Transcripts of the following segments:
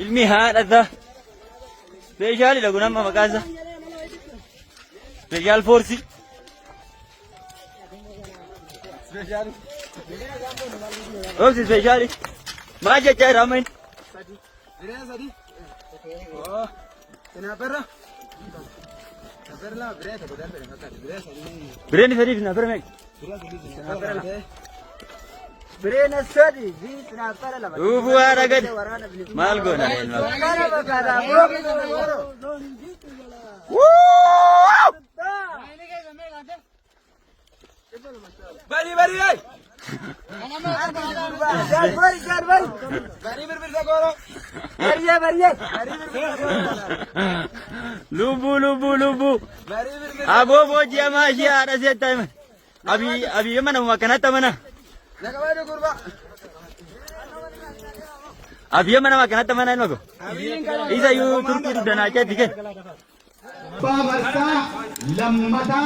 ilmi haadha special lagu nama makaasa special force special Rosi special maja chai ramen sadi oh kenapa Brand sadi kenapa mek Brand sadi kenapa lah buat agak mal guna bari lubu abo boji masih ada setan abi mana makan apa mana abi mana makan apa mana ini isa yu Turki dan Aceh tiket Pamarsa lammata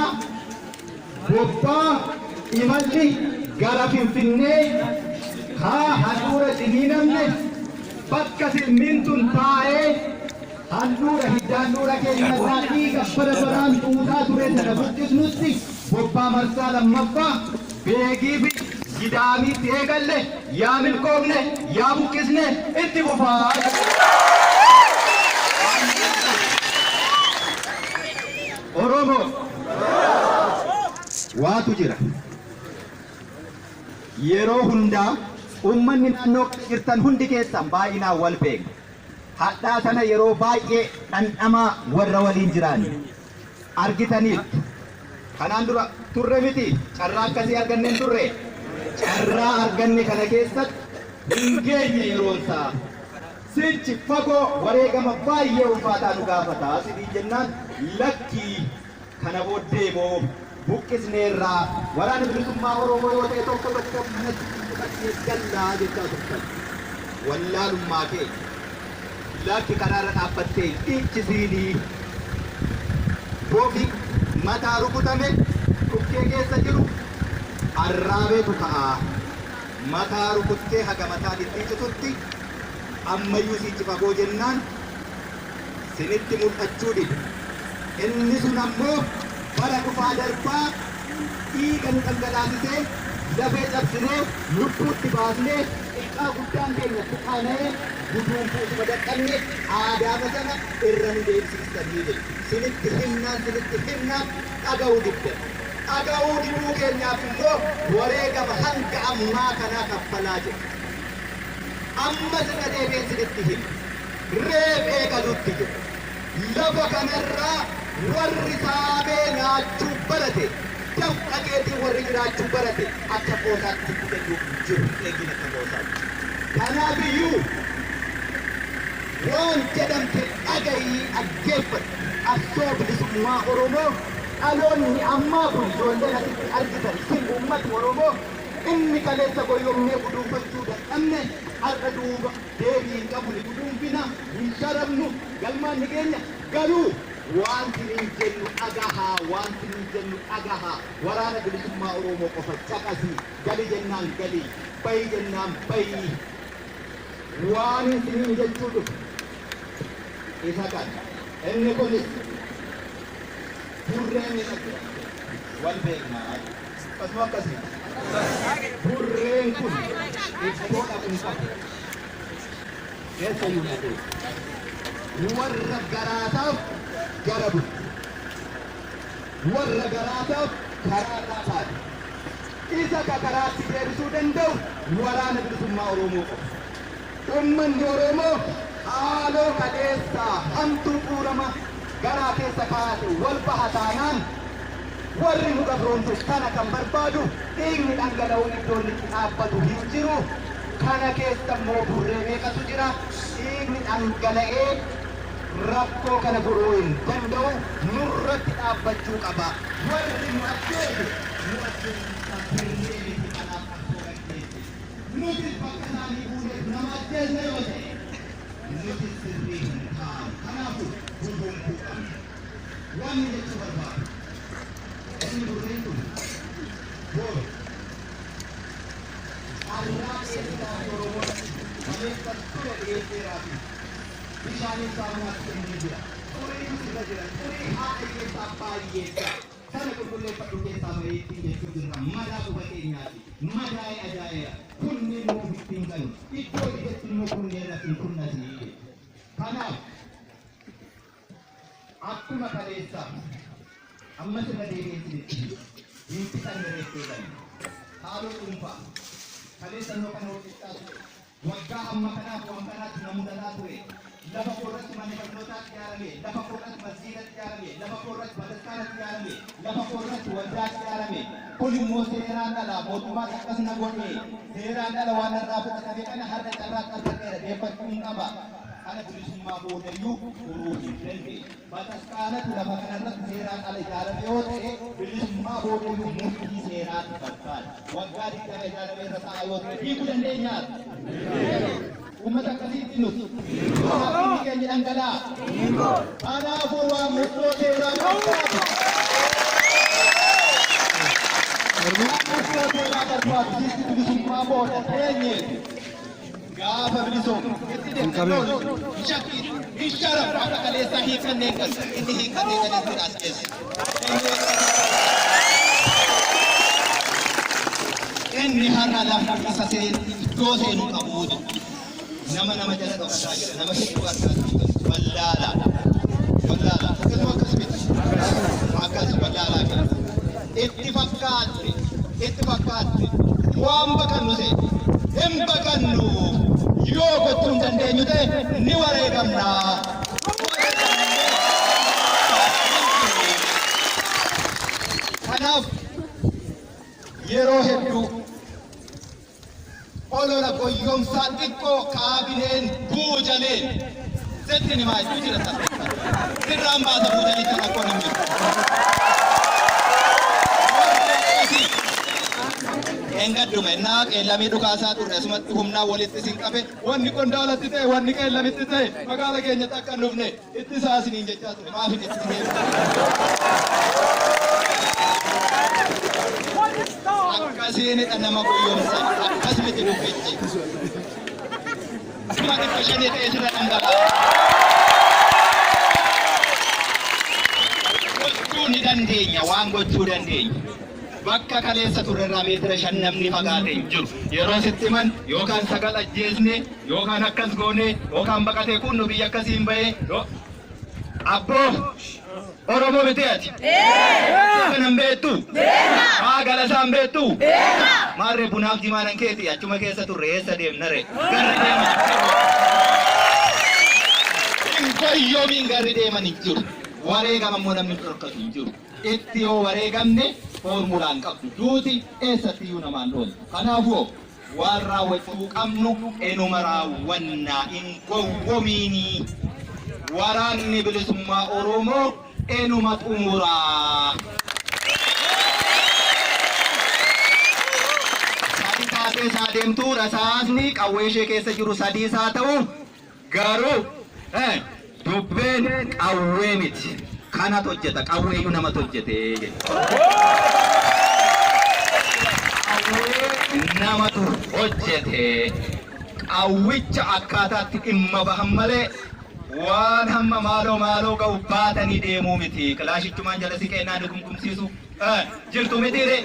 boppa imalli gara finfinne ha handura dininamne bakka silmintun taa'e handura hiddaandura keenya irraati gabbara baraan tuutaa ture sana buqqisnutti boppa marsa lammaffaa beekii fi gidaamiitti eegalle yaa milkoofne yaa buqqisne itti fufaa Oromo waatu jira yeroo hundaa ummanni naannoo jirtan hundi keessan baay'inaan wal beeku hadhaa sana yeroo baay'ee dhandhamaa warra waliin jiran argitaniitu kanaan dura turre miti carraa akkasii arganneen turre carraa arganne kana keessatti hin geenye yeroonsaa sichi fagoo wareegama baay'ee ulfaataa nu gaafata sidii jennaan lakkii kana booddee moo buqqisneerraa waraana bilisummaa Oromoo yoo ta'e tokko manatti gallaa jechaa turtan wallaalummaa kee lakki karaarra dhaabbattee dhiichisiinii boofi mataa rukutame dhukkee keessa jiru arraabeetu ka'aa mataa rukuttee haga mataan dhiichisutti ammayyuu sichi fagoo jennaan sinitti mul'achuu dide inni sun ammoo bara dhufaa darbaa dhiiga nu dhangalaasisee lafee cabsinee lubbuutti baasnee xiqqaa guddaan keenya tuqaanee guduunfuutuma dadhabne aadaama sana irra nu deemsiistanii jedhe sinitti himnaan dhaga'uu didde dhaga'uu diduu keenyaaf immoo wareegama hanga ammaa kanaa kaffalaa jedhe amma sina deebee sinitti hima reef eegaluutti jedhe lafa kanarraa warri saamee nyaachuu barate damqageetii warri jiraachuu barate akka qoosaatti fudhatuuf jiru eegina akka qoosaatti kanaafiyyuu waan jedhamte dhagayii dhaggeeffadhu qabsoo bilisummaa Oromoo dhaloonni ammaa kun ijoolleen asitti argitan isin uummati Oromoo inni kaleessa goyyomnee guduunfachuu dadhabne har'a duuba deebii hin qabne guduunfina hin sharafnu galmaan ni keenya garuu wanti hin jennu dhagahaa waraana bilisummaa Oromoo qofa caqasii gali jennaan galii bayi jennaan bayii waan isiniin jechuu dhufu isa kan inni kunis burreen wal beeknaa akkasuma akkasii burreen kun iddoo dhabuun qabu keessa yuunatee warra garaataaf gara warra garaataaf karaa taate isa ka karaatti deebisuu danda'u waraana bilisummaa Oromoo qofa ummanni Oromoo haaloo kaleessaa hamtuu fuurama garaa keessa kaa'ate wal baha taanaan warri nu gabroomsu kana kan barbaadu dhiigni dhangala'uun iddoo inni dhaabbatu hin jiru kana keessa immoo burree meeqatu jira dhiigni dhangala'ee rakkoo kana furuu hin danda'u nurratti dhaabbachuu qaba warri nu ajjeesu nu ajjeesu kanaaf akkoo gaggeesse nuti bakka isaanii fuudhee nama ajjeesne yoo ta'e nuti sirrii hin taane kanaafu gurgunkuu qabna wanni jechuu barbaadu inni burreen kun boora arraa keessaa Oromoo kaleessa ture dhiyeesseeraa fi Bishaan saamunaa inni jira. Horii sirra jira. Horii haadha keessaa baay'eessa. Kana qulqulleeffadhu keessaa bareetti jechuu jirra. Madaa qubatee nyaati. Madaa'ee ajaa'iba. Kunneen nuuf ittiin galu. Iddoo ijatti immoo kunneen rafiin kunnasii. Kanaaf akkuma kaleessa amma sirra deebi'eetti dinti kan bareettee galu. Haaloo dhuunfaa kaleessa noo kana hojjechaa ture. Waggaa amma kanaaf waan kanaatti na mudataa ture. Lafa korratti mana barnootaatti ijaarame, lafa korratti masjiidatti ijaarame, lafa korratti bataskaanatti ijaarame, lafa korratti waldaatti ijaarame. Kun immoo seeraan ala mootummaan akkas na godhe. Seeraan ala waan irraa fudhatame kana har'a carraatti argateera deeffachuun qaba. Kana bilisummaa boodayyuu furuu hin dandeenye. Bataskaanatti lafa kanarratti seeraan ala ijaarame yoo ta'e bilisummaa boodayyuu murtii seeraan barbaada. Waggaa 20 ijaarame irra ta'a yoo ta'e hiikuu dandeenyaa? Ummata akkasiitti nuti. Inni keenya dhangalaa. Kanaafuu waan murtoo seeraa barbaadu. Murtoo seeraa barbaadu sitti bilisummaa booda teenye. Gaafa bilisoomu itti deemnee shakkii ishara akka kaleessaa hiikannee kan inni hiikannee kan itti as keessa. Inni har'a lafa isa iddoo seenuu qabuudha. Nama jala dhokataa jira. Nama hedduu argaa jiru. Wallaala. Akkasuma akkasumatti. Akkas wallaalaa jira. Itti fakkaatte. Waan baqannu ta'e. Hin baqannu. Yoo gochuu hin dandeenyu ta'e ni wareegamna. Kanaaf yeroo hedduu olola goyyomsaa xiqqoo kaabineen buujaleen setti ni maayiduu jira sirraan baasa buujanii kan akka hin jiru. Engaddume naa qeellamii dhukaasaa turre asumatti humnaa walitti sin qabe wanni qondaalatti ta'e wanni qeellamitti ta'e magaala keenyatti akka hin dhufne itti saasiniin jechaa ture maaf hin itti akkasiinidha nama goyyomsa akkasumatti dubbichi. Kuma dhibba shanii ta'e sirra dhangala'aa. Gochuu ni dandeenya waan gochuu dandeenya. Bakka kaleessa turerraa meetira 5 namni fagaatee hin jiru. Yeroo sitti himan yookaan sagal ajjeesne yookaan akkas goone yookaan baqatee kun nu biyya akkasiin bahee abboo Oromoo miti ati. Kanan beektu. Haa galasaan beektu. Maarree bunaaf jimaanan keeti achuma keessa turre eessa deemnare. Garri deeman. Goyyoomiin garri deeman hin jiru. Wareegama immoo namni dhorkatu hin jiru. Itti yoo wareegamne formulaan qabdu duuti eessatti iyyuu namaan dhoolu. Kanaafuu waan raawwachuu qabnu enuma raawwannaa hin gowwomiinii. Waraanni bilisummaa Oromoo enuma xumuraa. Sadi taatee isaa deemtuu rasaasni qawwee ishee keessa jiru sadii isaa ta'u garuu dubbeen qawwee miti. Kanatu hojjeta qawweeyyuu namatu hojjete namatu hojjete qawwicha akkaataatti dhimma bahan malee waan hamma maaloo ga'u baatanii deemuu miti. Kilaashichumaan jala siqeennaa ni kumkumsiisu jirtu mitiire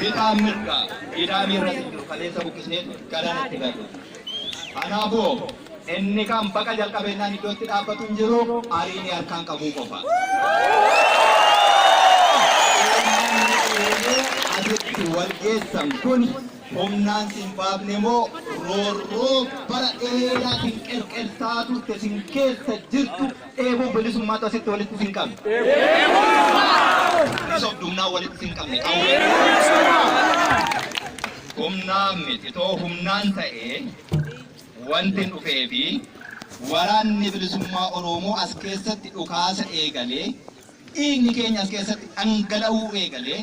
bitaan mirga ida'amii irratti jiru kaleessa buqqisnee galaan itti gadu. Kanaafuu inni kan baqa jalqabeenyaan iddootti dhaabbatu hin jiru ariini harkaan qabuu qofa. Asitti wal geessan kun humnaan sin baafne moo roorroo bara dheeraa sin qerqersaa turte sin keessa jirtu eeboo bilisummaatu asitti walitti sin qabne. Sobdumnaa walitti sin qabne. Humnaan miti too humnaan ta'ee wanti dhufee fi waraanni bilisummaa Oromoo as keessatti dhukaasa eegalee dhiigni keenya as keessatti dhangala'uu eegalee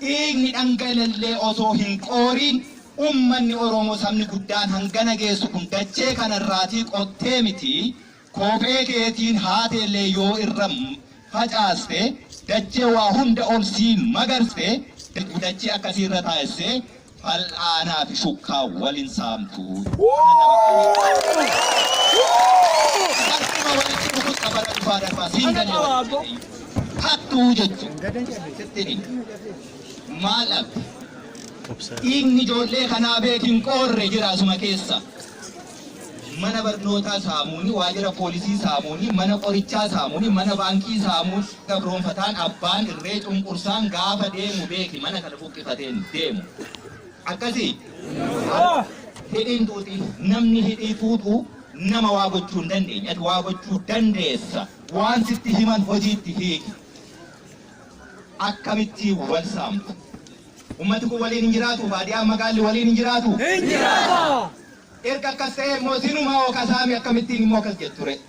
dhiigni dhangala'ee osoo hin qooriin ummanni Oromoo sabni guddaan hangana geessu kun dachee kanarraatii qottee miti kophee keetiin haateellee yoo irra facaaste dachee waa hunda ol sii magarse dachee akkasiirra taa'essee fal'aanaa fi shukkaa waliin saamtuu. Akkuma walitti dhufuus qabara dhufaa darbaa siin galee hattuu jechuun maal dhabde dhiigni ijoollee kanaa beekin qoorre jira asuma keessa. Mana barnootaa saamuuni, waajjira poolisii saamuuni, mana qorichaa saamuuni, mana baankii saamuuni, gabroonfataan abbaan irree cunqursaan gaafa deemu beeki mana kana buqqifateen deemu. Akkasii hidhiin tuuti namni hidhii tuutu nama waa gochuu hin dandeenye, ati waa gochuu dandeessa. Waan sitti himan hojiitti hiiki. Akkamitti wal saamtu? Ummati kun waliin hin jiraatu, baadiyyaa magaalli waliin hin jiraatu. Hin jiraata. Erga akkas ta'e immoo sinuma hookasaami akkamittiin immoo akkas jettu ture.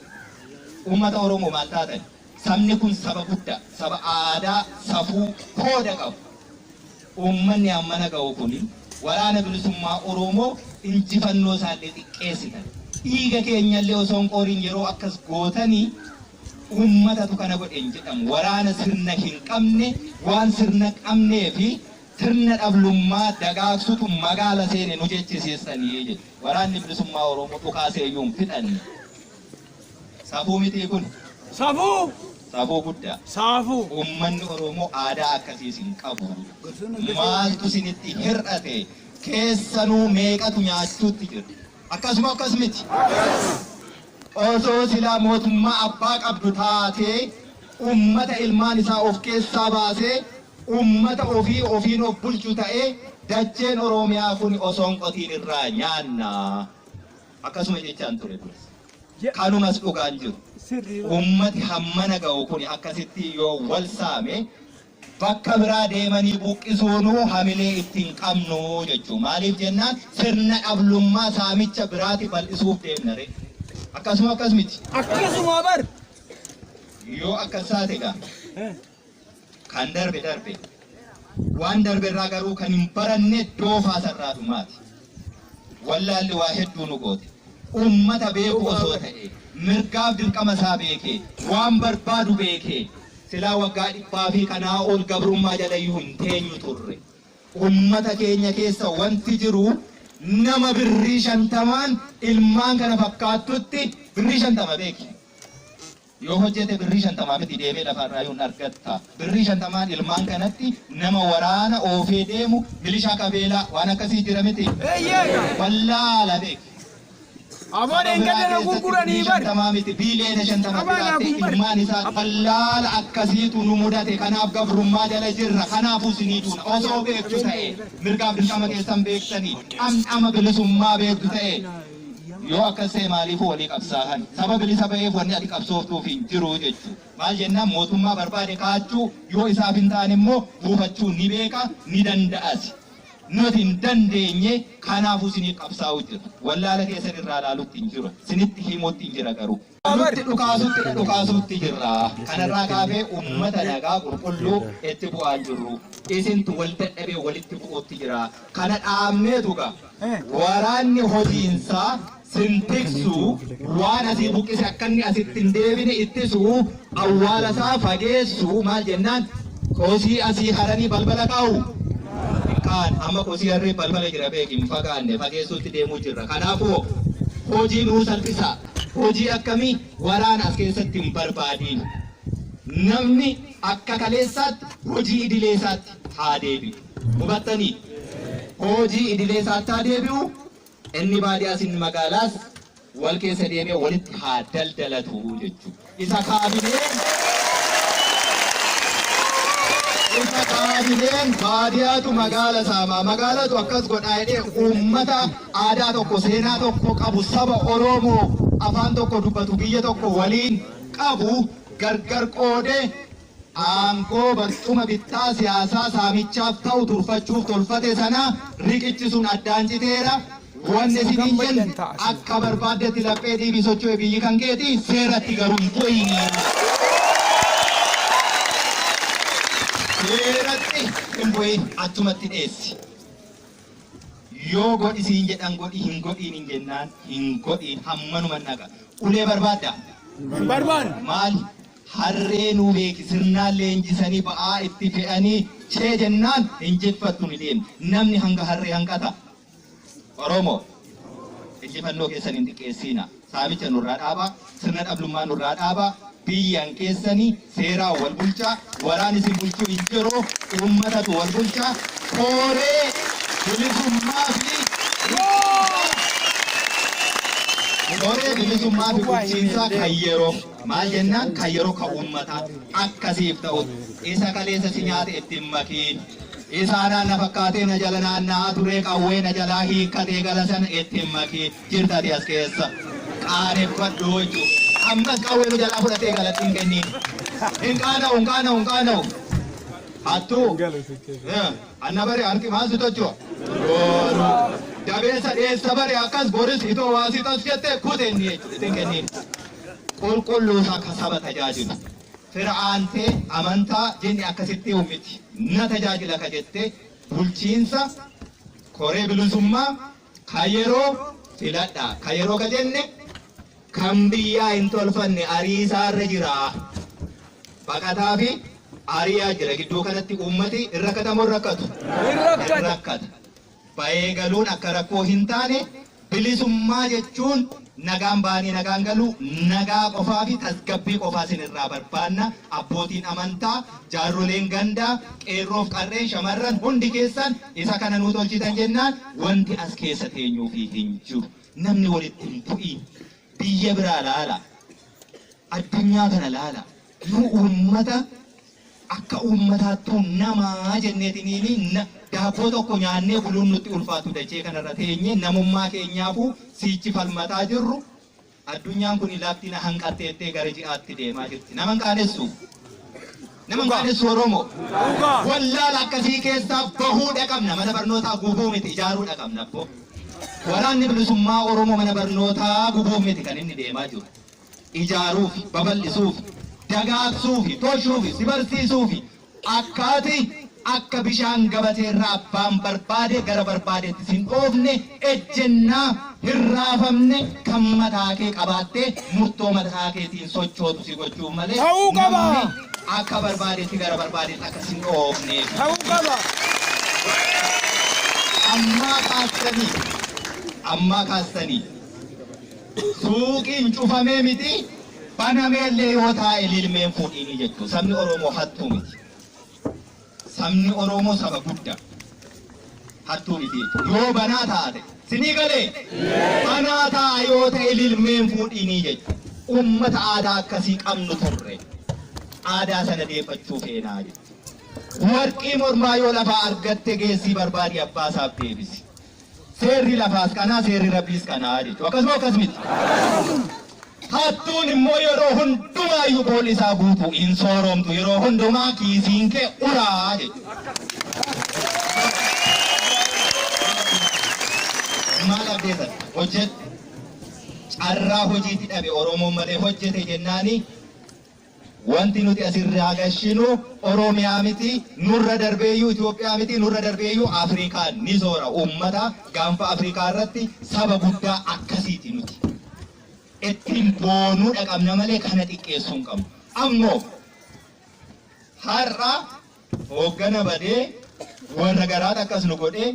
Uummata Oromoo maal taatan? Sabni kun saba guddaa, saba aadaa, safuu, qooda qabu. Uummanni ammana ga'u kuni waraana bilisummaa Oromoo injifannoo isaallee xiqqeessitan. Dhiiga keenyallee osoo hin qooriin yeroo akkas gootanii uummatatu kana godheen jedhamu. Waraana sirna hin qabne, waan sirna qabnee fi sirna dhablummaa dagaagsutu magaala seene nu jechisiisanii jedhu. Waraanni bilisummaa Oromoo dhukaasee iyyuu hin fixanne. Safuu miti kun? Safuu! Safuu guddaa. Safuu! Uummanni Oromoo aadaa akkasiis hin qabu. Maaltu isinitti hir'ate? Keessanuu meeqatu nyaachuutti jira? Akkasuma akkas miti. Osoo silaa mootummaa abbaa qabdu taatee uummata ilmaan isaa of keessaa baasee ummata ofiin of bulchu ta'ee dacheen Oromiyaa kun osoo hin qotiin irraa nyaanna. Akkasuma jechaan ture. Kanumas dhugaan jiru. Ummati hammana ga'u kun akkasitti yoo wal saame bakka biraa deemanii buqqisuunuu hamilee ittiin qabnu jechuu. Maaliif jennaan sirna dhablummaa saamicha biraati bal'isuuf deemnare. Akkasuma akkas miti. Akkasuma bar. Yoo akkas taate gaa. Kan darbe waan darbe irraa garuu kan hin baranne doofaa sarraa dhumaati. Wallaalli waa hedduu nu goote. Uummata beeku osoo ta'e mirgaaf dirqama isaa beekee waan barbaadu beekee silaa waggaa 100 fi kanaa ol gabrummaa jalayyuu hin teenyu turre. Uummata keenya keessa wanti jiru nama birrii 50 ilmaan kana fakkaattutti birrii 50 beeki. Yoo hojjete birrii 50 miti deemee lafarraa yoo argatta. Birrii 50 ilmaan kanatti nama waraana oofee deemu milishaa qabeelaa waan akkasii jira miti. Wallaala beeki. Amaan engedde gurguranii bar. 50 miti biileena 50 fudhatte ilmaan isaa wallaala akkasiitu nu mudate. Kanaaf gabrummaa jala jirra. Kanaafuu siniituun osoo beektu ta'e mirgaaf dirqama keessan beektanii dhamdhama bilisummaa beektu ta'e. Yoo akkas ta'e maaliifuu walii qabsaahan? Saba bilisa ba'eef wanni ati qabsooftuuf hin jiru jechuudha. Maal jennaan mootummaa barbaade kaachuu yoo isaaf hin taane immoo buufachuu ni beeka ni danda'as. Nuti hin dandeenye kanaafuu sinii qabsaa'u jira. Wallaala keessan irraa ilaalutti hin jiru. Sinitti himuutti hin jira garuu. Nutti dhukaasutti jirra. Kanarraa kaafee uummata nagaa qulqulluu itti bu'aa jirru. Isintu wal dadhabee walitti bu'uutti jira. Kana dhaabneetu gaa waraanni hojiinsaa sintiksu waan asii buqqise akka inni asitti hin deebine ittisu awwaala isaa fageessu maal jennaan kosii asii haranii balbala kaa'u. Kaan amma kosii harree balbala jira beekin fagaanne fageessuutti deemuu jirra. Kanaafuu hojii nuu salphisa. Hojii akkamii waraana as keessatti hin barbaadiin. Namni akka kaleessaatti hojii idileessaatti haa deebi'u. Hubattanii? Hojii idileessaatti haa deebi'u. Inni baadiyyaas inni magaalaas wal keessa deemee walitti haa daldalatu jechuudha. Isa kaabineen baadiyyaatu magaala saamaa. Magaalatu akkas godhaa jedhee uummata aadaa tokko seenaa tokko qabu saba Oromoo afaan tokko dubbatu biyya tokko waliin qabu gargar qoodee aangoo barcuma bittaa siyaasaa saamichaaf ta'u turfachuuf tolfate sana riqichisuun addaan citeera. Wanni isin jennu akka barbaaddetti laphee dhiibii socho'ee biyyi kan keeti seeratti garuu hin bu'iin. Seeratti hin bu'iin achumatti dhiyeessi. Yoo godhi siin jedhan godhi hin godhiin hin jennaan hin godhiin hammanuma naqa. Ulee barbaadda? Barbaadu. Maali? Harree nuu beeki sirnaan leenjisanii ba'aa itti fe'anii chee jennaan injifattu ni deemti. Namni hanga harree hanqata. Oromoo injifannoo keessan hin xiqqeessina. Saamicha nurraa dhaabaa, sirna dhablummaa nurraa dhaabaa. Biyyan keessanii seeraan wal bulchaa, waraan isin bulchuu hin jiru, uummatatu wal bulchaa. Kooree bilisummaa fi bulchiinsaa kan yeroo maal jennaan kan yeroo kan uummataa akkasiif ta'u isa kaleessa si nyaate ittiin makiin isaanaan na fakkaatee na jala naanna'aa turee qawwee na jalaa hiikkatee gala sana ittiin makiin jirtati as keessa qaaneffadhu jechuudha. Ammas qawwee nu jalaa fudhatee galattiin kenniin. Hin qaana'u. Hattuu anna bare harki maal si tochoo? Dabeessa dheessa bare akkas boris itoo waasitas jettee kutenni jechuudha kenniin. Qulqulluusaa akka saba tajaajilu. Fir'aantee amantaa jenni akkasitti uumiti. Na tajaajila ka jettee bulchiinsa koree bilisummaa kan yeroo filadhaa. Kan yeroo ka jenne kan biyyaa hin tolfanne ariisaarra jira. Baqataa fi ariyaa jira gidduu kanatti uummati hin rakkatamu hin rakkatu. Hin rakkata. Ba'ee galuun akka rakkoo hin taane bilisummaa jechuun nagaan baanii nagaan galuu nagaa qofaa fi tasgabbii qofaa sinirraa barbaanna. Abbootiin amantaa, jaarroleen gandaa, qeerroof qarreen shamarran hundi keessan isa kana nuu tolchitan jennaan wanti as keessa teenyuufi hin jiru. Namni walitti hin bu'iin biyya biraa laala. Addunyaa kana laala. Nu uummata akka uummataattuu namaa jenneetiniin daabboo tokko nyaannee buluun nutti ulfaatu dachee kanarra teenye namummaa keenyaafuu siichi falmataa jirru addunyaan kun laaftina hanqatteettee gara ji'aatti deemaa jirti. Nama hin qaanessu Oromoo. Wallaala akkasii keessaa bahuudha qabna. Mana barnootaa gubuu miti ijaaruudha qabna. Waraanni bilisummaa Oromoo mana barnootaa gubuu miti kan inni deemaa jiru. Ijaaruuf, babal'isuuf, dagaagsuuf, tolchuuf, si barsiisuuf akkaati akka bishaan gabateerraa abbaan barbaade gara barbaadeetti sin dhoofne ejjennaa hin raafamne kan mataa kee qabaattee murtoo mataa keetiin sochootu si gochuuf malee namni akka barbaadeetti gara barbaadeetti akka sin dhoofne. Ammaa kaastanii suuqiin cufamee miti banameellee yoo taa'e ililmeen fuudhiini jechuudha. Sabni Oromoo hattuu miti. Sabni Oromoo saba guddaa hattuu miti. Yoo banaa taate sinii galee banaa ta'a yoo ta'e ililmeen fuudhiini jechuudha. Uummata aadaa akkasii qabnu turre aadaa sana deeffachuu feenaa jechuudha. Warqii mormaa yoo lafaa argatte geessii barbaadi abbaasaaf deebisi. Seerri lafaas kanaa seerri rabbiis kanaa jechuudha. Akkasuma akkas miti. Hattuun immoo yeroo hundumaayyuu boolli isaa guutuu hin sooromtu yeroo hundumaa kiisiin kee uraa jechuudha. Maal abdeessan hojjette carraa hojiitti dhabe Oromoon malee hojjete jennaani wanti nuti asirraa gashinu Oromiyaa miti nurra darbeeyyuu Itoophiyaa miti nurra darbeeyyuu Afrikaan ni soora. Uummata gaanfa Afrikaa irratti saba guddaa akkasiiti nuti. Ittiin boonuu dhaqabna malee kana xiqqeessuu hin qabnu. Ammoo har'a hooggana badee warra garaat akkas nu godhee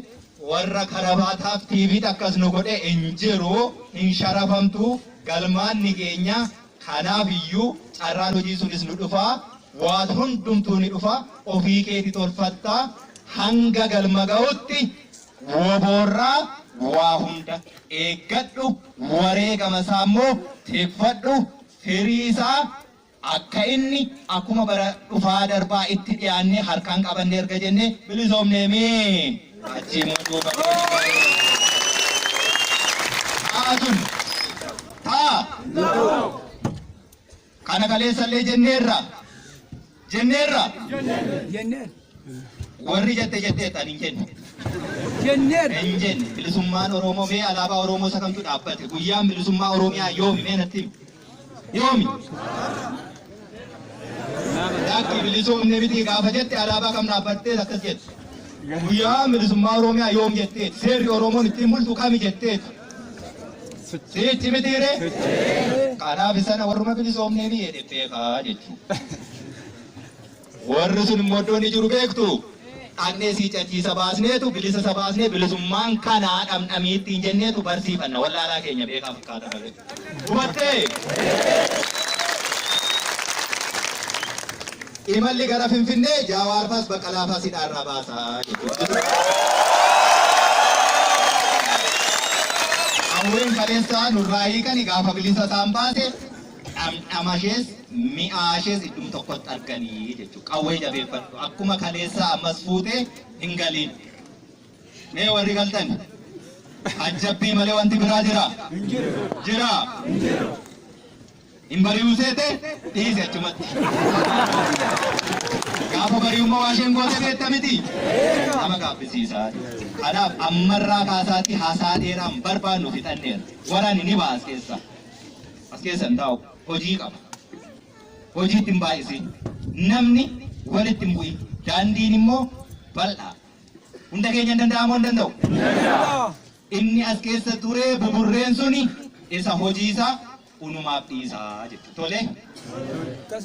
warra karabaataaf tiiviit akkas nu godhee hin jiru hin sharafamtu galmaan ni keenya. Kanaaf iyyuu carraan hojii sunis nu dhufaa waan hundumtuu ni dhufaa ofii keetii tolfattaa hanga galma ga'utti woboorraa waa hunda eeggadhu wareegama isaa immoo teeffadhu firii isaa akka inni akkuma bara dhufaa darbaa itti dhiyaannee harkaan qabannee erga jennee bilisoomnee mee achii mootuu taa'atun taa kana kaleessallee jenneerra warri jettee tan hin jenne. Hin jenne bilisummaan Oromoo mee alaabaa Oromoo isa kamtu dhaabbate guyyaan bilisummaa Oromiyaa yoomi mee natti yoomi. Dakki bilisoomne miti gaafa jette alaabaa kam dhaabbattee akkas jette. Guyyaan bilisummaa Oromiyaa yoom jettee seerri Oromoon ittiin bultu kami jettee. Sichi mitiire kanaaf sana warruma bilisoomnee ni jedhe beekaa jechuudha. Warri sun immoo iddoo ni jiru beektu Dhaqnee siicachiisa baasneetu bilisa isa baasnee bilisummaan kanaa dhamdhamiitti jenneetu barsiifanna wallaalaa keenya beekaa fakkaata malee. Hubattee? Imalli gara Finfinnee Jaawaarfaas Baqqalaafaas hidhaarraa baasaa jechuudha. Awween kaleessaa nurraa hiikani gaafa bilisa isaan baase dhamdhamashees mi'aashees iddoo tokkotti arganii jechuudha. Qawwee jabeeffadhu akkuma kaleessaa ammas fuutee hin galiin. Mee warri galtan ajjabbii malee wanti biraa jira? Jira. Hin bari'uu seete dhiise achumatti. Gaafa bari'ummaa waa isheen goote beekta miti? Nama gaabbisiisaa. Kanaaf ammarraa kaasaatti haasaa dheeraan barbaannu fixanneera. Waraanni ni ba'a as keessa. As keessa hin taa'u. Hojii qaba. Hojiitti hin baay'isin. Namni walitti hin bu'in. Daandiin immoo bal'aa. Hunda keenya hin danda'amu hin danda'u. Inni as keessa ture buburreen suni isa hojiisaa unumaaf dhiisaa jechuudha. Tole?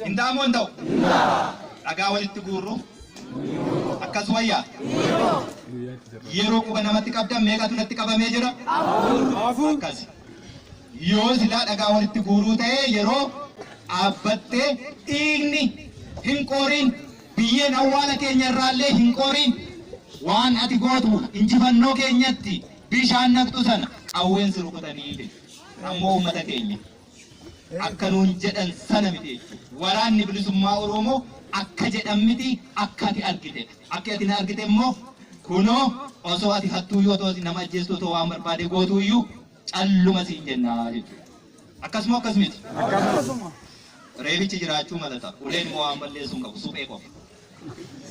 Hin ta'amu hin ta'u? Dhagaa walitti guurru. Akkas wayyaa. Yeroo quba namatti qabdan meeqatu natti qabamee jira? Akkas. Yoo silaa dhagaa walitti guuruu ta'ee yeroo dhaabbattee dhiigni hin qooriin biyyeen awwaala keenya irraallee hin qooriin waan ati gootu injifannoo keenyatti bishaan naqxu sana qawween si rukutanii jechuudha. Ammoo uummata keenya akka nuun jedhan sana miti jechuudha. Waraanni bilisummaa Oromoo akka jedhan miti akka ati argite. Akka ati na argite immoo kunoo osoo ati hattuuyyuu otoo nama ajjeestu otoo waan barbaade gootuuyyuu calluma siin jennaa jechuudha. Akkasuma akkas miti. Reebichi jiraachuu malata. Uleen immoo waan balleessuu hin qabu suphee qofa.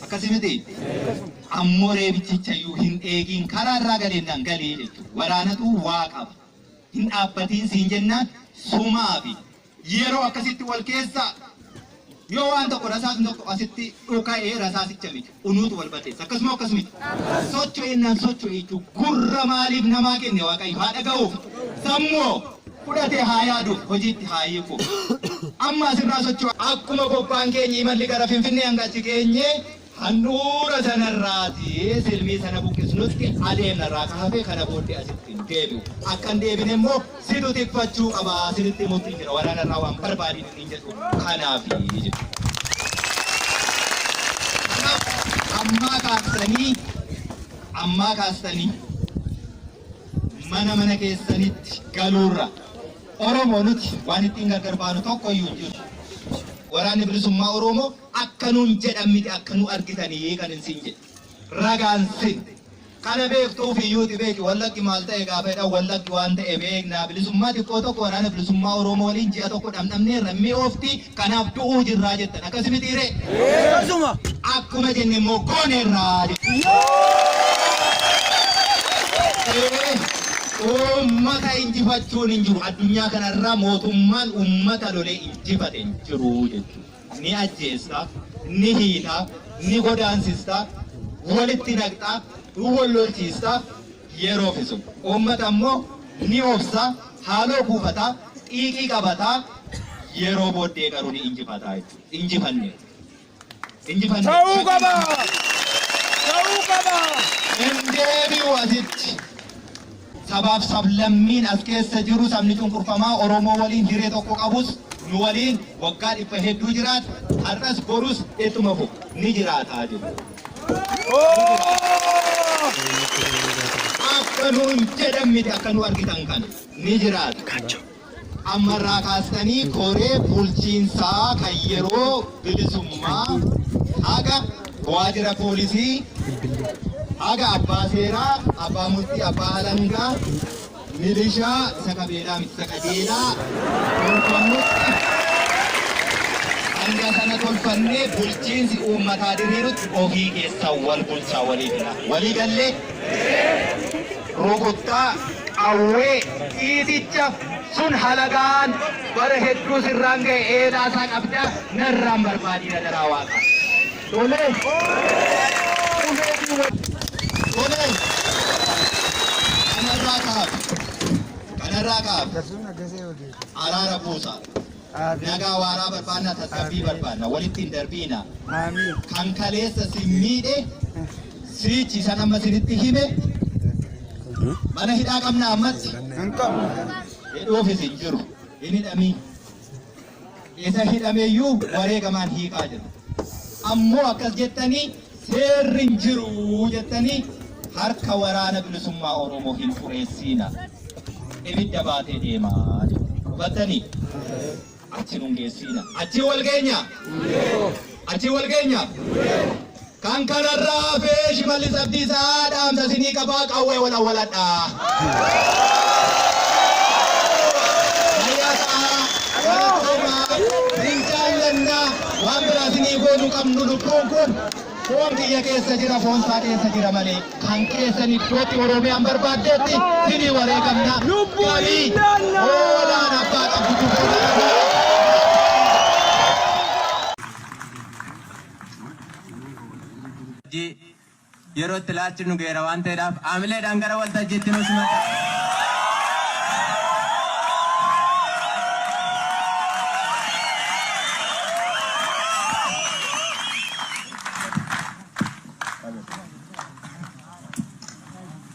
Akkasi miti. Ammoo reebichichayyuu hin eegiin karaa irraa galeennaan galee jechuudha. Waraanatu waa qaba. Hin dhaabbatiin siin jennaan sumaa fi yeroo akkasitti wal keessa yoo waan tokko rasaasni tokko asitti dhuka'ee rasaasicha miti unuutu wal bateessa. Akkasuma akkas miti. Socho'ennaan socho'e jechuudha. Gurra maaliif namaa kenne Waaqayyo haa dhaga'uuf sammuu fudhatee haa yaaduuf hojiitti haa hiiku. Amma asirraa socho'a. Akkuma bobbaan keenya imalli gara Finfinnee hanga achi geenye handhuura sanarraati silmii sana buqqisnutti adeemnarraa kaafee kana booddee asitti hin deebi'u. Akka hin deebine immoo situ tikfachuu qaba. Sinitti murtiin jira waraanarraa waan barbaadin hin jedhu kanaafi jechuudha. Ammaa kaastanii mana keessanitti galuurra Oromoo nuti waan ittiin gargar baanu tokko iyyuu hin jiru. Waraanni bilisummaa Oromoo akka nuun jedhan miti akka nu argitanii kan hin siin jedhe. Ragaan sin kana beektuuf iyyuuti beeki wallaggi maal ta'e gaafa jedhan wallaggi waan ta'e beeknaa bilisummaa xiqqoo tokko waraana bilisummaa Oromoo waliin ji'a tokko dhamdhamnee rammee oofti kanaaf du'uu jirraa jettan akkasi miti ree. Akkuma jenne immoo gooneerraa uummata injifachuun hin jiru. Addunyaa kanarraa mootummaan uummata lolee injifate hin jiru jechuudha. Ni ajjeesta, ni hiita, ni godaansista, walitti naqxa, wal lolchiista yeroo fisu. Uummata immoo ni obsa, haaloo buufata, xiiqii qabata, yeroo booddee garuu ni injifata jechuudha. Injifanne. Ta'uu qaba! Ta'uu qaba! Hin deebi'u asitti. Sabaaf sablammiin as keessa jiru sabni cunqurfamaa Oromoo waliin hiree tokko qabus nu waliin waggaa 100 hedduu jiraata har'as borus ittuma fufu ni jiraataa jiru. Akka nuun jedhan miti akka nu argitan kana ni jiraata. Ammarraa kaastanii koree bulchiinsaa kan yeroo bilisummaa haga waajjira poolisii haga abbaa seeraa, abbaa murtii, abbaa alangaa, milishaa, isa qabeedhaa miti isa qajeelaa tolfannutti hanga sana tolfannee bulchiinsi uummataa diriirutti ofii keessaa wal bulchaa waliidha. Walii gallee rukuttaa qawwee dhiiticha sun halagaan bara hedduu sirraan ga'e eelaa isaa qabda narraan barbaadina daraa waaqa. Tolee. Kanarraa kaaf araara buusa nagaa waaraa barbaanna tasgabbii barbaanna walitti hin darbiina kan kaleessa si miidhe Siichi sana amma sinitti hime mana hidhaa qabna ammatti hidhuufis hin jiru hin hidhamii isa hidhameeyyuu wareegamaan hiikaa jiru ammoo akkas jettanii seerri hin jiru jettanii harka waraana bilisummaa Oromoo hin fureessiina ibidda baatee deemaa hubattanii achi nun geessiina achi wal geenya kan kanarraa fee Shimallis Abdiisaa dhaamsa sinii qabaa qawwee walawwaladhaa. Waan biraa sinii goonu qabnu lubbuun kun foon kiyya keessa jira foon isaa keessa jira malee kan keessan iddootti Oromiyaan barbaaddeetti sinii wareegamna. Gaarii hoolaan abbaa qabdu yeroo itti laachi nu geera waan ta'eedhaaf aamileedhaan gara waltajjiitti nu simata.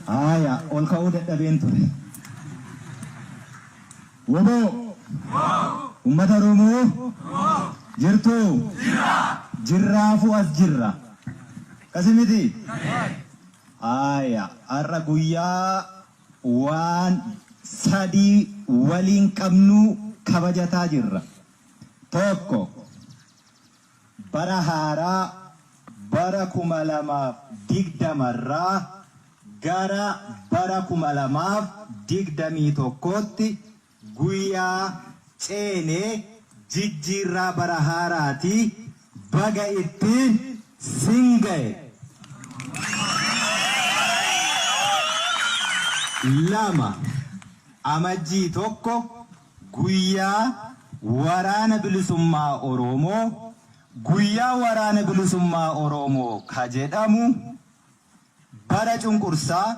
Aya, ol ka'uu dadhabeen ture. Woboo ummata Oromoo jirtu jirraafu as jirra. Kasimiti aya har'a guyyaa waan sadii waliin qabnu kabajataa jirra. Tokko bara haaraa bara 2020 gara bara 2021tti guyyaa ceenee jijjiirraa bara haaraati baga ittiin singaye. Lama amajjii tokko guyyaa waraana bilisummaa Oromoo guyyaa waraana bilisummaa Oromoo ka jedhamu bara cunqursaa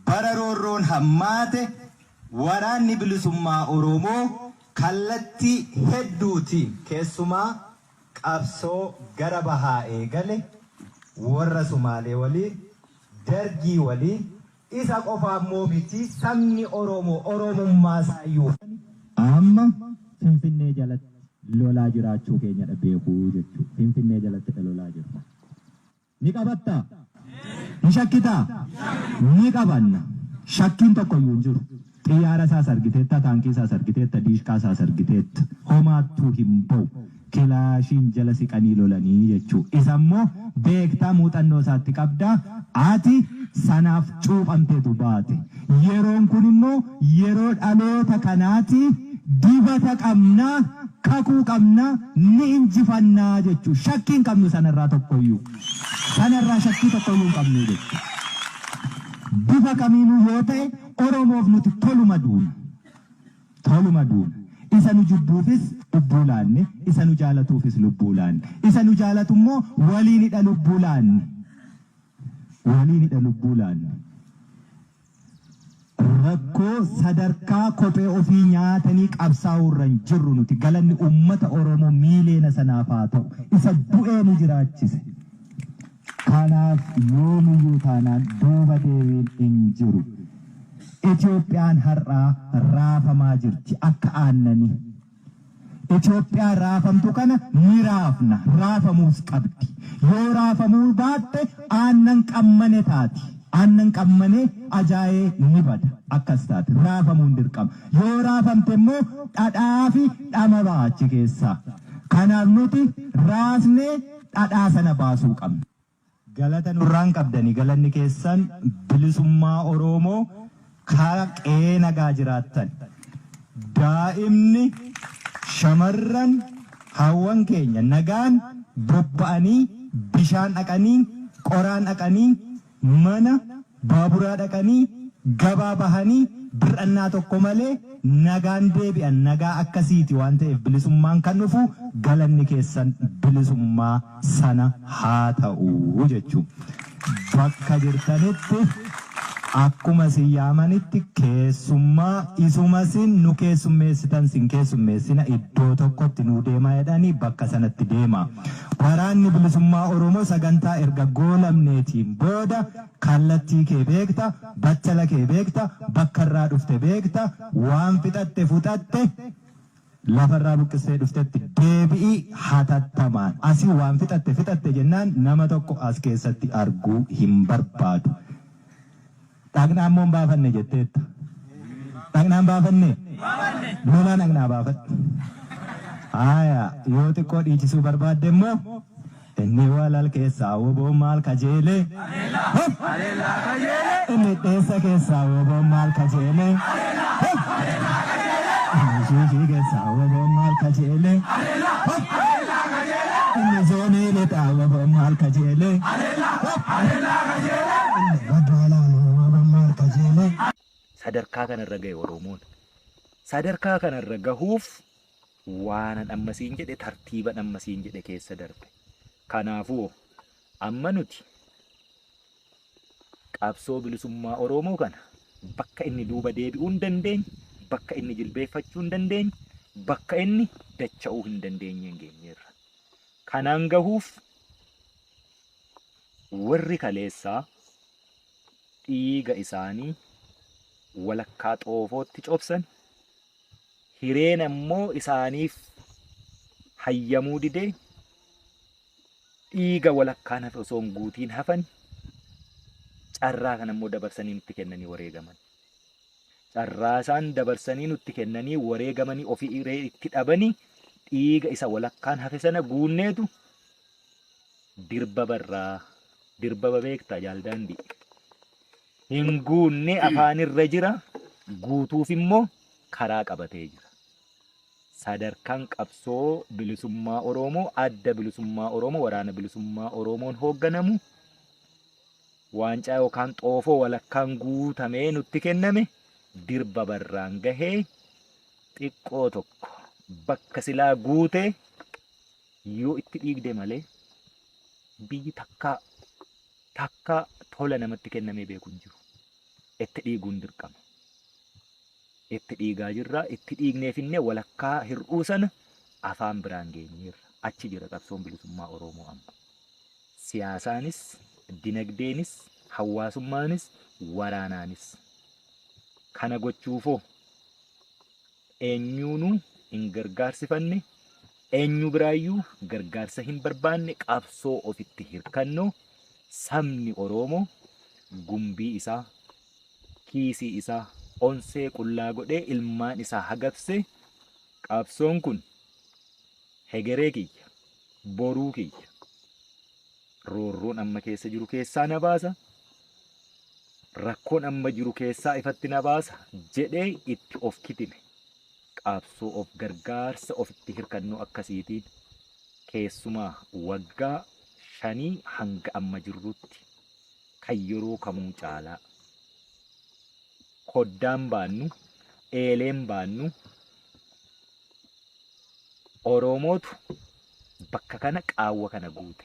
bara roorroon hammaate waraanni bilisummaa Oromoo kallattii hedduutiin keessumaa qabsoo gara bahaa eegale warra Sumaalee waliin Dargii waliin isa qofaaf miti sabni Oromoo Oromummaa isaayyuu amma Finfinnee jalatti lolaa jiraachuu keenya beekuu jechuudha. Finfinnee jalatti lolaa jirra. Ni qabatta? Ni shakkita? Ni qabanna. Shakkiin tokko iyyuu hin jiru. Xiyyaara isaas argiteetta, taankii isaas argiteetta, diishqaa isaas argiteetta. Homaattuu hin ba'u. Kilaashiin jala siqanii lolanii jechuudha. Isa immoo beektaa muuxannoo isaatti qabdaa. Ati sanaaf cuuphamteetu baate. Yeroon kun immoo yeroo dhaloota kanaati dibata qabnaa, kakuu qabnaa, ni injifannaa jechuudha. Shakkiin qabnu sanarraa tokkoyyuu. Sanarraa shakkii tokkoyyuu hin qabnu jechuudha. Bifa kamiinuu yoo ta'e Oromoof nuti toluma duuna. Toluma duuna. Isa nu jibbuufis lubbuu laanne, isa nu jaalatuufis lubbuu laanne. Isa nu jaalatu immoo waliinidha lubbuu laanne. Waliinidha lubbuu laanne. Rakkoo sadarkaa kophee ofii nyaatanii qabsaa'uu irra hin jirru nuti galanni uummata Oromoo miileena sanaaf haa ta'u. Isa du'ee nu jiraachise. Kanaaf yoomiyyuu taanaan duuba deebiin hin jiru. Itoophiyaan har'aa raafamaa jirti akka aannanii. Itoophiyaan raafamtu kana ni raafna, raafamuus qabdi. Yoo raafamuu baatte aannan qammane taati. Aannan qammane ajaa'ee ni bada. Akkas taate raafamuun dirqama. Yoo raafamte immoo dhadhaa fi dhama baachi keessaa. Kanaaf nuti raasnee dhadhaa sana baasuu qabna. Galata nurraan qabdanii galanni keessan bilisummaa Oromoo qe'ee nagaa jiraattan. Daa'imni shamarran hawwan keenya nagaan bobba'anii bishaan dhaqanii qoraan dhaqanii mana baaburaa dhaqanii gabaa bahanii bir'annaa tokko malee nagaan deebi'an nagaa akkasiiti waan ta'eef bilisummaan kan dhufu galanni keessan bilisummaa sana haa ta'u jechuudha. Bakka jirtanitti akkuma si yaamanitti keessummaa isumasin nu keessummeessitan sin keessummeessina iddoo tokkotti nu deemaa jedhanii bakka sanatti deema. Waraanni bilisummaa Oromoo sagantaa erga goolamneetiin booda kallattii kee beekta, bachala kee beekta, bakka irraa dhufte beekta, waan fixatte fudhatte lafarraa buqqisee dhuftetti deebi'i hatattamaan. Asii waan fixatte jennaan nama tokko as keessatti arguu hin barbaadu. Dhagnaan moo baafanne jetteetta? Dhagnaan baafanne? Lolaan dhagnaa baafadhu. Aya yoo xiqqoo dhiichisuu barbaadde immoo inni walal keessaa woboo maal kajeelee? Inni dheessa keessaa woboo maal kajeelee? Inni shiishii keessaa woboo maal kajeelee? Inni zoonii lixaa woboo maal kajeelee? Inni badoolaan sadarkaa kanarra gahe Oromoon. Sadarkaa kanarra gahuuf waan ammasiin jedhe tartiiba ammasiin jedhe keessa darbe. Kanaafuu amma nuti qabsoo bilisummaa Oromoo kana bakka inni duuba deebi'uu hin dandeenye, bakka inni jilbeeffachuu hin dandeenye, bakka inni dacha'uu hin dandeenye hin geenyeerra. Kanaan gahuuf warri kaleessaa dhiiga isaanii walakkaa xoofootti cobsan, hireen ammoo isaaniif hayyamuu didee dhiiga walakkaan hafe osoo hin guutiin hafan carraa kan ammoo dabarsanii nutti kennanii wareegaman. Carraa isaan dabarsanii nutti kennanii wareegamanii ofii hiree itti dhabanii dhiiga isa walakkaan hafe sana guunneetu dirbaba beektaa jaaldaandii. Hin guunne afaanirra jira, guutuuf immoo karaa qabatee jira. Sadarkaan qabsoo bilisummaa Oromoo, adda bilisummaa Oromoo, waraana bilisummaa Oromoon hoogganamu waancaa yookaan xoofoo walakkaan guutamee nutti kenname dirbabarraan gahee xiqqoo tokko bakka silaa guute yoo itti dhiigde malee biyyi takka tola namatti kennamee beeku hin jiru. Itti dhiiguun dirqama. Itti dhiigaa jirra. Itti dhiigneefinne walakkaa hir'uu sana afaan biraan geenyeerra. Achi jira qabsoon bilisummaa Oromoo amma. Siyaasaanis, dinagdeenis, hawaasummaanis, waraanaanis. Kana gochuufoo eenyuunuu hin gargaarsifanne, eenyu biraayyuu gargaarsa hin barbaanne qabsoo ofitti hirkannoo sabni Oromoo gumbii isaa, kiisii isaa, onsee qullaa godhee ilmaan isaa hagabse qabsoon kun hegeree kiyya, boruu kiyya, roorroon amma keessa jiru keessaa na baasa, rakkoon amma jiru keessaa ifatti na baasa jedhee itti of kitime. Qabsoo of gargaarsa ofitti hirkannoo akkasiitiin keessumaa waggaa 5 hanga amma jirrutti kan yeroo kamuu caalaa koddaan baannu, eeleen baannu, Oromootu bakka kana qaawwa kana guute.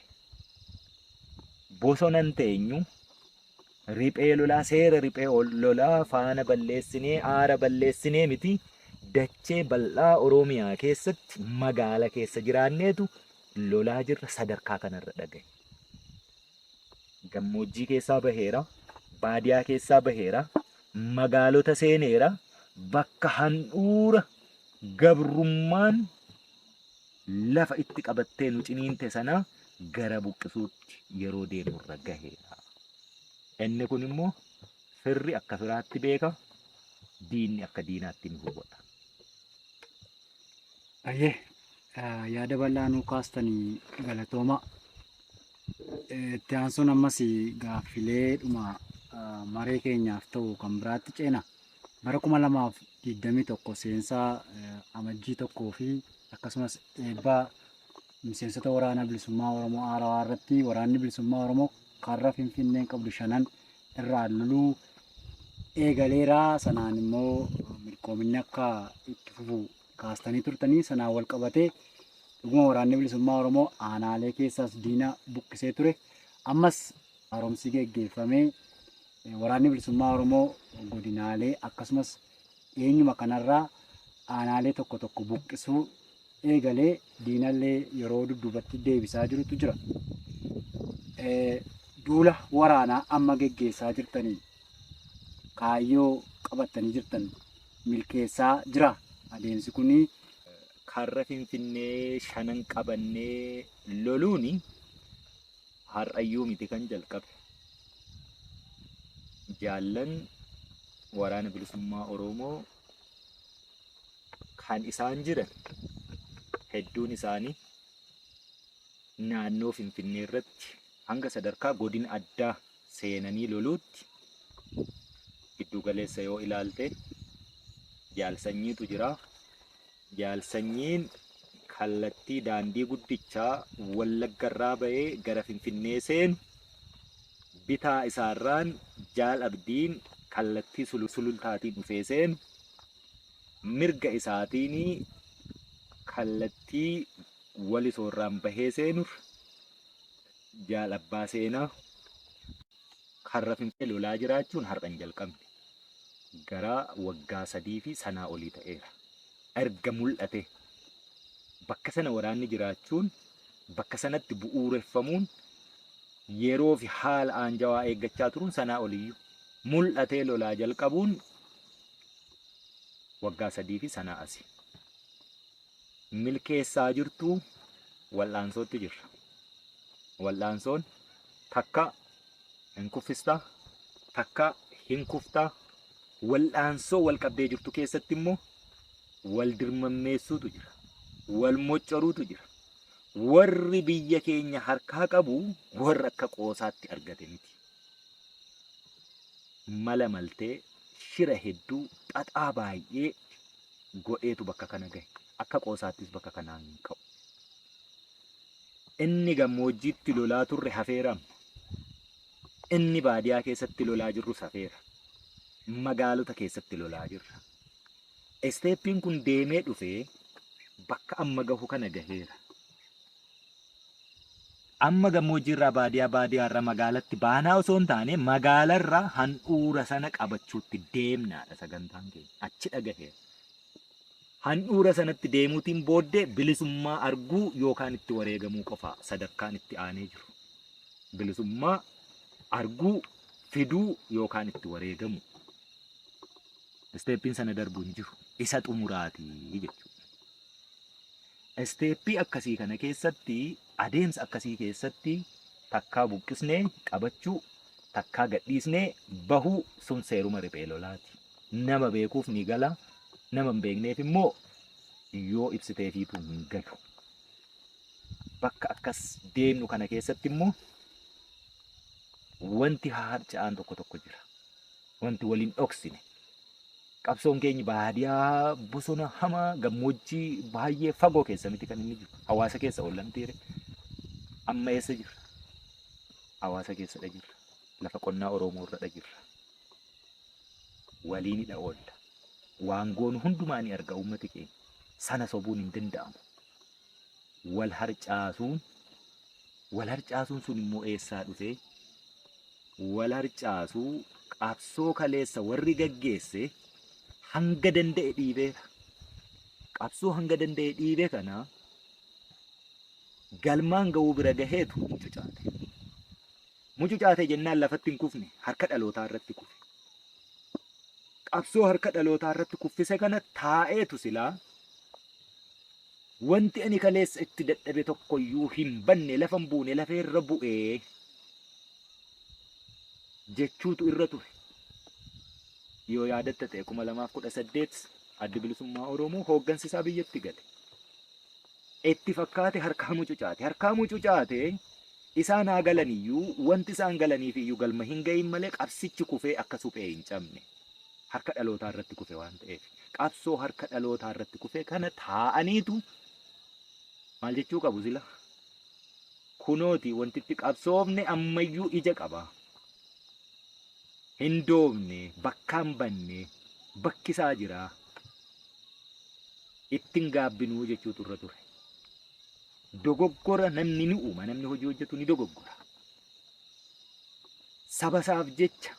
Bosonan teenyu riphee lolaa, seera riphee lolaa faana balleessinee, aara balleessinee miti dachee bal'aa Oromiyaa keessatti magaala keessa jiraanneetu lolaa jirra. Sadarkaa kanarra dhagaye. Gammoojjii keessaa baheera, baadiyaa keessaa baheera, magaalota seeneera, bakka handhuura gabrummaan lafa itti qabattee nu ciniinte sana gara buqqisuutti yeroo deemurra gaheera. Inni kun immoo firri akka firaatti beeka, diinni akka diinaatti ni hubata. Ayyee yaada bal'aa nuu kaastanii galatooma. Itti aansuun ammas gaaffileedhuma maree keenyaaf ta'u kan biraatti ceena. Bara 2021 seensaa amajjii tokkoo fi akkasumas eebbaa miseensota waraana bilisummaa Oromoo Haarawaa irratti waraanni bilisummaa Oromoo karra Finfinneen qabdu 5 irraa loluu eegaleeraa. Sanaan immoo milkoominni akka itti fufu kaastanii turtanii sanaan wal qabatee dhuguma waraanni bilisummaa Oromoo aanaalee keessaas diina buqqisee ture. Ammas haaromsi geggeeffamee Waraanni bilisummaa Oromoo godinaalee akkasumas eenyuma kanarraa aanaalee tokko tokko buqqisuu eegalee diinallee yeroo dudduubatti deebisaa jirutu jira. Duula waraanaa amma geggeessaa jirtanii kaayyoo qabattanii jirtan milkeessaa jira. Adeemsi kunii Karra Finfinnee shanan qabannee loluuni har'ayyuu miti kan jalqabe. Jaallan waraana bilisummaa Oromoo kan isaan jiran hedduun isaanii naannoo Finfinnee irratti hanga sadarkaa godina addaa seenanii loluutti giddu galeessa yoo ilaalte jaalsanyiitu jira. Jaalsanyiin kallattii daandii guddichaa Wallaggarraa ba'ee gara Finfinnee seenu bitaa isaarraan Jaal Abdiin kallattii sulultaatiin dhufee seenu mirga isaatiin kallattii Walisoorraan bahee seenu Jaal Abbaa Seenaa karra Finfinnee lolaa jiraachuun har'an jalqabne. Gara waggaa 3 fi sanaa olii ta'eera. Erga mul'ate bakka sana waraanni jiraachuun bakka sanatti bu'uureffamuun yeroo fi haala aanjawaa eeggachaa turuun sanaa oliyyuu mul'atee lolaa jalqabuun waggaa 3 fi sanaa asi. Milkeessaa jirtuu wal'aansootti jirra. Wal'aansoon takka hin kuffistaa, takka hin kuftaa. Wal'aansoo wal qabdee jirtu keessatti immoo wal dirmammeessuutu jira. Wal moccoruutu jira. Warri biyya keenya harkaa qabu warra akka qoosaatti argate miti. Mala maltee shira hedduu xaxaa baay'ee godheetu bakka kana gahe. Akka qoosaattis bakka kanaan ka'u. Inni gammoojjiitti lolaa turre hafeeraam. Inni baadiyaa keessatti lolaa jirrus hafeera. Magaalota keessatti lolaa jirra. Isteeppiin kun deemee dhufee bakka amma gahu kana gaheera. Amma gammoojjiirraa baadiyyaarra magaalatti baanaa osoo hin taane magaalarraa handhuura sana qabachuutti deemnaadha sagantaan keenya. Achi dhagaheera. Handhuura sanatti deemuutiin booddee bilisummaa arguu yookaan itti wareegamuu qofa sadarkaan itti aanee jiru. Bilisummaa arguu fiduu yookaan itti wareegamu. Isteeppiin sana darbu hin jiru. Isa xumuraatii jechuudha. Isteeppii akkasii kana keessatti adeemsa akkasii keessatti takkaa buqqisnee qabachuu, takkaa gadhiisnee bahuu sun seeruma riphee lolaati. Nama beekuuf ni gala, nama hin beekneef immoo yoo ibsiteefiitu hin galu. Bakka akkas deemnu kana keessatti immoo wanti harca'aan tokko jira. Wanti waliin dhoksine. Qabsoon keenya baadiyyaa bosona hamaa gammoojjii baay'ee fagoo keessa miti kan inni jiru. Hawaasa keessa oolan tiire. Amma eessa jirra? Hawaasa keessadha jirra. Lafa qonnaa Oromoo irradha jirra. Waliinidha oolla. Waan goonu hundumaa ni arga uummati keenya. Sana sobuun hin danda'amu. Wal harcaasuun sun immoo eessaa dhufee? Wal harcaasuu qabsoo kaleessa warri gaggeesse hanga danda'e dhiibeera. Qabsoo hanga danda'e dhiibee kana galmaan ga'uu bira gaheetu mucucaate. Mucucaate jennaan lafatti hin kufne harka dhalootaa irratti kufe. Qabsoo harka dhalootaa irratti kuffise kana taa'eetu silaa wanti ani kaleessa itti dadhabe tokkoyyuu hin banne lafa hin buune lafa irra bu'ee jechuutu irra ture. Yoo yaadatta ta'e 2018 addi bilisummaa Oromoo hooggansi isaa biyyatti gale. Itti fakkaate harkaa mucucaate. Harkaa mucucaate isaan haa galaniyyuu wanti isaan galaniif iyyuu galma hin gahin malee qabsichi kufee akka suphee hin cabne. Harka dhalootaa irratti kufe waan ta'eef. Qabsoo harka dhalootaa irratti kufe kana taa'aniitu maal jechuu qabu sila? Kunooti wanti itti qabsoofne ammayyuu ija qaba. Hin doofne, bakkaan banne, bakkisaa jira. Ittiin gaabbinuu jechuutu irra ture. Dogoggora namni ni uuma, namni hojii hojjetu ni dogoggora. Saba isaaf jecha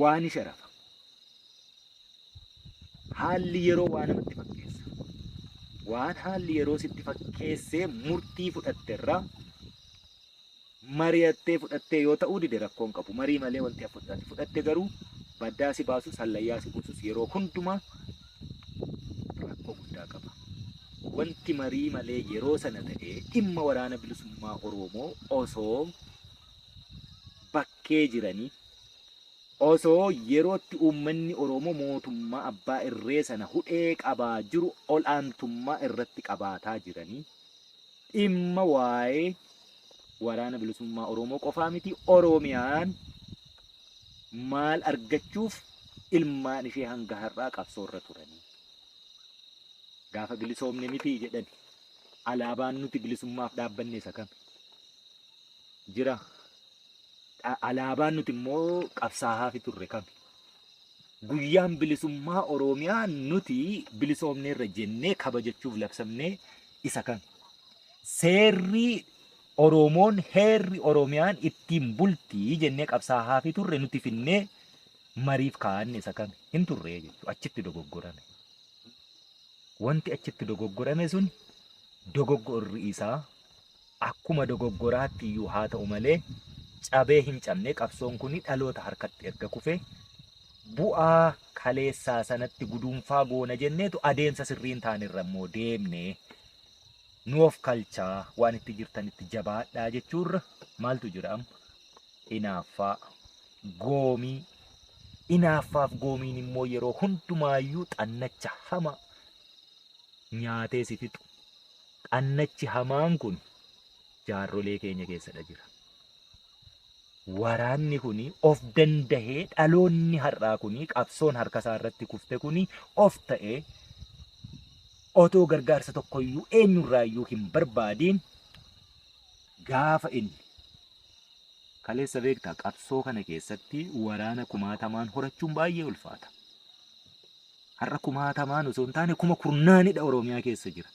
waan sharafa. Haalli yeroo waan namatti fakkeessa. Waan haalli yeroo sitti fakkeessee murtii fudhatterraa mari'attee fudhattee yoo ta'uu dide rakkoon qabu. Marii malee wanti fudhatte garuu baddaa si baasus hallayyaa si buusus yeroo hundumaa rakkoo guddaa qaba. Wanti marii malee yeroo sana ta'ee dhimma waraana bilisummaa Oromoo osoo bakkee jiranii osoo yerootti uummanni Oromoo mootummaa abbaa irree sana hudhee qabaa jiru ol'aantummaa irratti qabaataa jiranii dhimma waa'ee waraana bilisummaa Oromoo qofaa miti Oromiyaan maal argachuuf ilmaan ishee hanga har'aa qabsoorra turanii. Gaafa bilisoomne miti jedhani alaabaan nuti bilisummaaf dhaabbanne isa kam jira. Alaabaan nuti immoo qabsaa'aa turre kam. Guyyaan bilisummaa Oromiyaa nuti bilisoomneerra jennee kabajachuuf labsamnee isa kam. Seerri Oromoon heerri Oromiyaan ittiin bultii jennee qabsaa'aa turre nuti finnee mariif kaa'anne isa kam hin turre jechuudha. Achitti dogoggorame. Wanti achitti dogoggorame sun dogoggorri isaa akkuma dogoggoraatti iyyuu haa ta'u malee cabee hin cabne qabsoon kun dhaloota harkatti erga kufe bu'aa kaleessaa sanatti guduunfaa goona jenneetu adeemsa sirriin taanirra immoo deemne nu of kalchaa waan itti jirtanitti jabaadhaa jechuurra maaltu jira inaaffaa goomii inaaffaaf goomiin immoo yeroo hundumaayyuu xannacha hama nyaatee si fixu. Xannachi hamaan kun jaarrolee keenya keessadha jira. Waraanni kuni of dandahee dhaloonni har'aa kuni qabsoon harkasaa irratti kufte kuni of ta'ee otoo gargaarsa tokkoyyuu eenyurraayyuu hin barbaadiin gaafa inni kaleessa beektaa qabsoo kana keessatti waraana kumaatamaan horachuun baay'ee ulfaata. Har'a kumaatamaan osoo hin taane kuma kurnaanidha Oromiyaa keessa jira.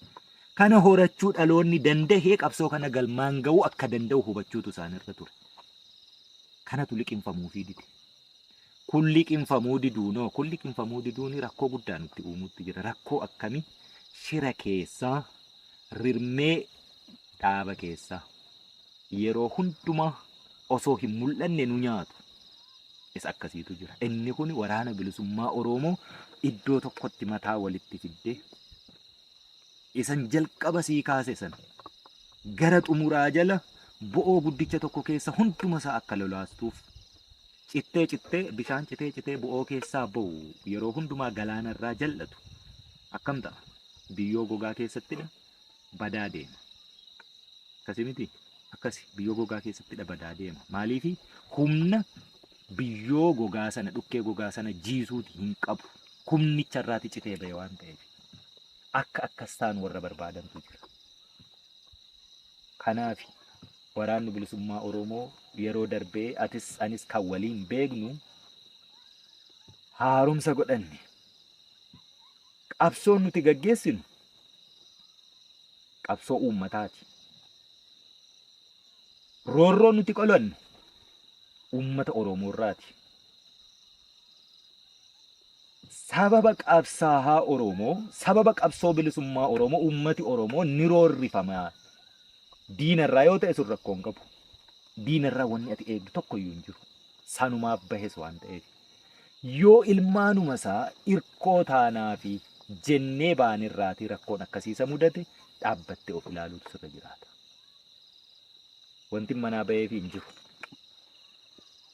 Kana horachuu dhaloonni dandahee qabsoo kana galmaan ga'uu akka danda'u hubachuutu isaanirra ture. Kanatu liqinfamuu fi dide. Kun liqinfamuu diduunoo kun liqinfamuu diduuni rakkoo guddaa nutti uumuutti jira. Rakkoo akkamii shira keessaa rirmee dhaaba keessaa yeroo hundumaa osoo hin mul'anne nu nyaatu. Isa akkasiitu jira. Inni kun waraana bilisummaa Oromoo iddoo tokkotti mataa walitti fiddee isan jalqaba sii kaase sana gara xumuraa jala bo'oo guddicha tokko keessa hunduma isaa akka lolaastuuf cittee bishaan citee bo'oo keessaa ba'u yeroo hundumaa galaana irraa jal'atu akkam ta'a biyyoo gogaa keessattidha badaa deema. Akkasi miti akkasi biyyoo gogaa keessattidha badaa deema. Maaliifi humna biyyoo gogaa sana dhukkee gogaa sana jiisuuti hin qabu. Humnicha irraati citee ba'e waan ta'eef akka akkas ta'an warra barbaadantu jira. Kanaaf waraanni bilisummaa Oromoo yeroo darbee atis anis kan waliin beeknu haaromsa godhanne. Qabsoon nuti gaggeessinu qabsoo uummataati. Roorroon nuti qolannu uummata Oromoo irraati. Sababa qabsaa'aa Oromoo, sababa qabsoo bilisummaa Oromoo uummati Oromoo ni roorrifamaa. Diinarraa yoo ta'e sun rakkoon qabu. Diinarraa wanni ati eegdu tokkoyyuu hin jiru. Sanumaaf bahes waan ta'eef. Yoo ilmaanuma isaa irkoo taanaa fi jennee baanirraati rakkoon akkasiisa mudate dhaabbattee of ilaaluutu sirra jiraata. Wanti manaa baheef hin jiru.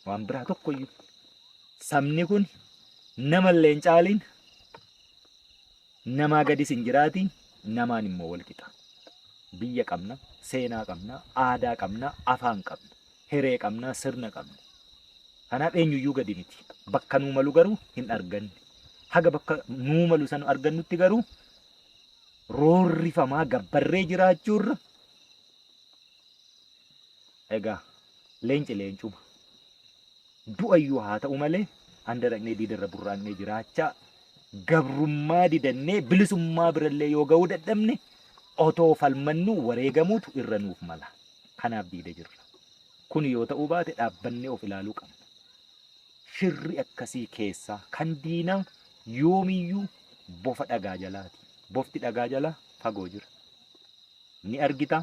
Waan biraa tokkoyyuu. Sabni kun namallee hin caaliin namaa gadis hin jiraatiin namaan immoo wal qixa. Biyya qabna, seenaa qabna, aadaa qabna, afaan qabna, hiree qabna, sirna qabna. Kanaaf eenyuyyuu gadi miti. Bakka nuu malu garuu hin arganne. Haga bakka nuu malu san argannutti garuu roorrifamaa gabbarree jiraachuurra egaa leenci leencuma. Du'ayyuu haa ta'u malee handa dhaqnee diidarra burraannee jiraachaa gabrummaa didannee bilisummaa birallee yoo ga'uu dadhabne otoo falmannu wareegamuutu irra nuuf mala. Kanaaf diida jirra. Kun yoo ta'uu baate dhaabbannee of ilaaluu qabna. shirri akkasii keessaa kan diinaa yoomiyyuu bofa dhagaa jalaati. Bofti dhagaa jala fagoo jira. Ni argita,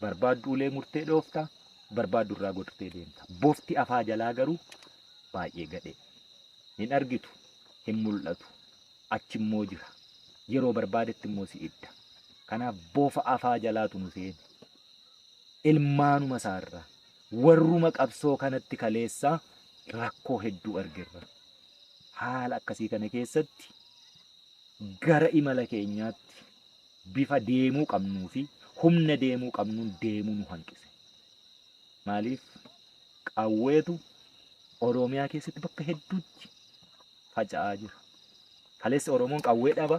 barbaaddu ulee murtee dhoofta, barbaaddu irraa godhatee deemta. Bofti afaa jalaa garuu baay'ee gadhee. Hin argitu, hin mul'atu, achi immoo jira. Yeroo barbaadetti immoo si idda. Kanaaf bofa afaa jalaatu nu seene. Ilmaanuma isaarraa warruma qabsoo kanatti kaleessaa rakkoo hedduu argirra. Haala akkasii kana keessatti gara imala keenyaatti bifa deemuu qabnuu fi humna deemuu qabnuun deemuu nu hanqise. Maaliif qawweetu Oromiyaa keessatti bakka hedduutti faca'aa jira. Kaleessa Oromoon qawwee dhaba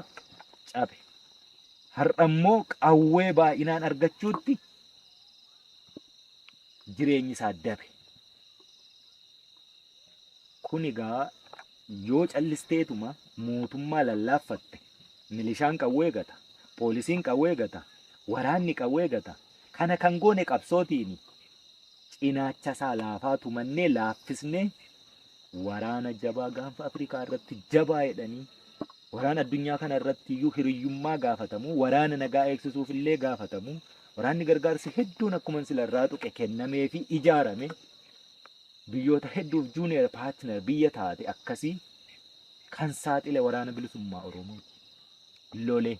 cabe. Har'a immoo qawwee baay'inaan argachuutti jireenyi isaa dabe. Kun egaa yoo callisteetuma mootummaa lallaaffatte milishaan qawwee gata, poolisiin qawwee gata, waraanni qawwee gata. Kana kan goone qabsootiini. Cinaacha isaa laafaa tumannee laaffisnee waraana jabaa gaanfa Afrikaa irratti jabaa jedhanii waraana addunyaa kana irratti iyyuu hiriyyummaa gaafatamu, waraana nagaa eegsisuuf illee gaafatamu, waraanni gargaarsi hedduun akkuma silarraa tuqe kennamee fi ijaarame biyyoota hedduuf juuniyer paartiner biyya taate akkasii kan saaxile waraana bilisummaa Oromooti. Lolee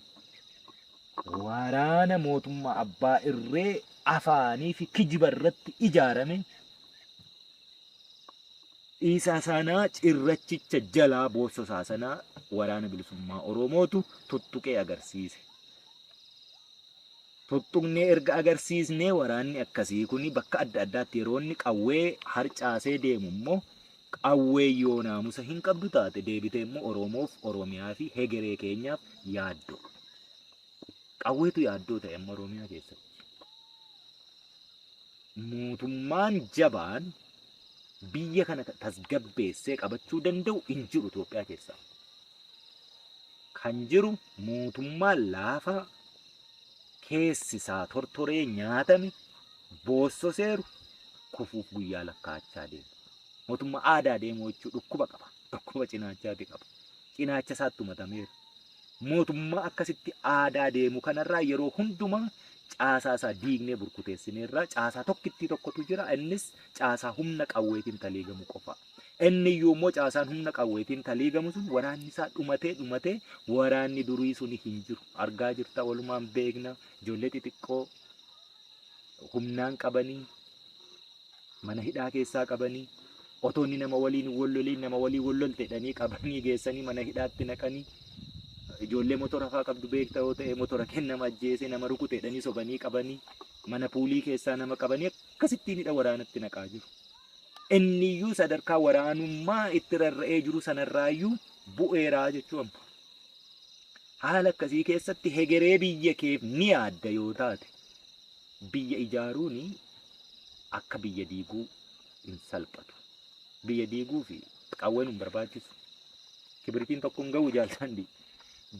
waraana mootummaa abbaa irree afaanii fi kijiba irratti ijaarame isa sanaa cirrachicha jalaa boossosaa sanaa waraana bilisummaa Oromootu tuttuqee agarsiise. Tuttuqnee erga agarsiisnee waraanni akkasii kuni bakka adda addaatti yeroo inni qawwee harcaasee deemu immoo qawwee yoo naamusa hin qabdu taate deebitee immoo Oromoof, Oromiyaa fi hegeree keenyaaf yaaddoo. Qawweetu yaaddoo ta'e amma Oromiyaa keessatti. Mootummaan jabaan biyya kana tasgabbeessee qabachuu danda'u hin jiru Itoophiyaa keessaa. Kan jiru mootummaa laafaa keessisaa tortoree nyaatame boossoseeru kufuuf guyyaa lakkaachaa deema. Mootummaa aadaa deemu jechuu dhukkuba qaba. Dhukkuba cinaachaati qaba. Cinaacha isaatti matameera. Mootummaa akkasitti aadaa deemu kanarraa yeroo hundumaa caasaa isaa diignee burkuteessineerraa caasaa tokkotu jira. Innis caasaa humna qawweetiin taliigamu qofa. Inni iyyuu immoo caasaan humna qawweetiin taliigamu sun waraanni isaa dhumatee waraanni durii sun hin jiru. Argaa jirta walumaan beekna. Ijoollee xixiqqoo humnaan qabanii mana hidhaa keessaa qabanii otoonni nama waliin wallolte jedhanii qabanii geessanii mana hidhaatti naqanii ijoollee motora fa'aa qabdu beekta yoo ta'e motora kennama ajjeese nama rukute jedhanii sobanii qabanii mana puulii keessaa nama qabanii akkasittiin hidha waraanatti naqaa jiru. Inniyyuu sadarkaa waraanummaa itti rarra'ee jiru sanarraayyuu bu'eeraa jechuun haala akkasii keessatti hegeree biyya keef ni yaadda yoo taate biyya ijaaruun akka biyya diiguu hin salphatu. Biyya diiguu fi qawween hin barbaachisu. Kibiritiin tokko hin ga'u jaalladhi.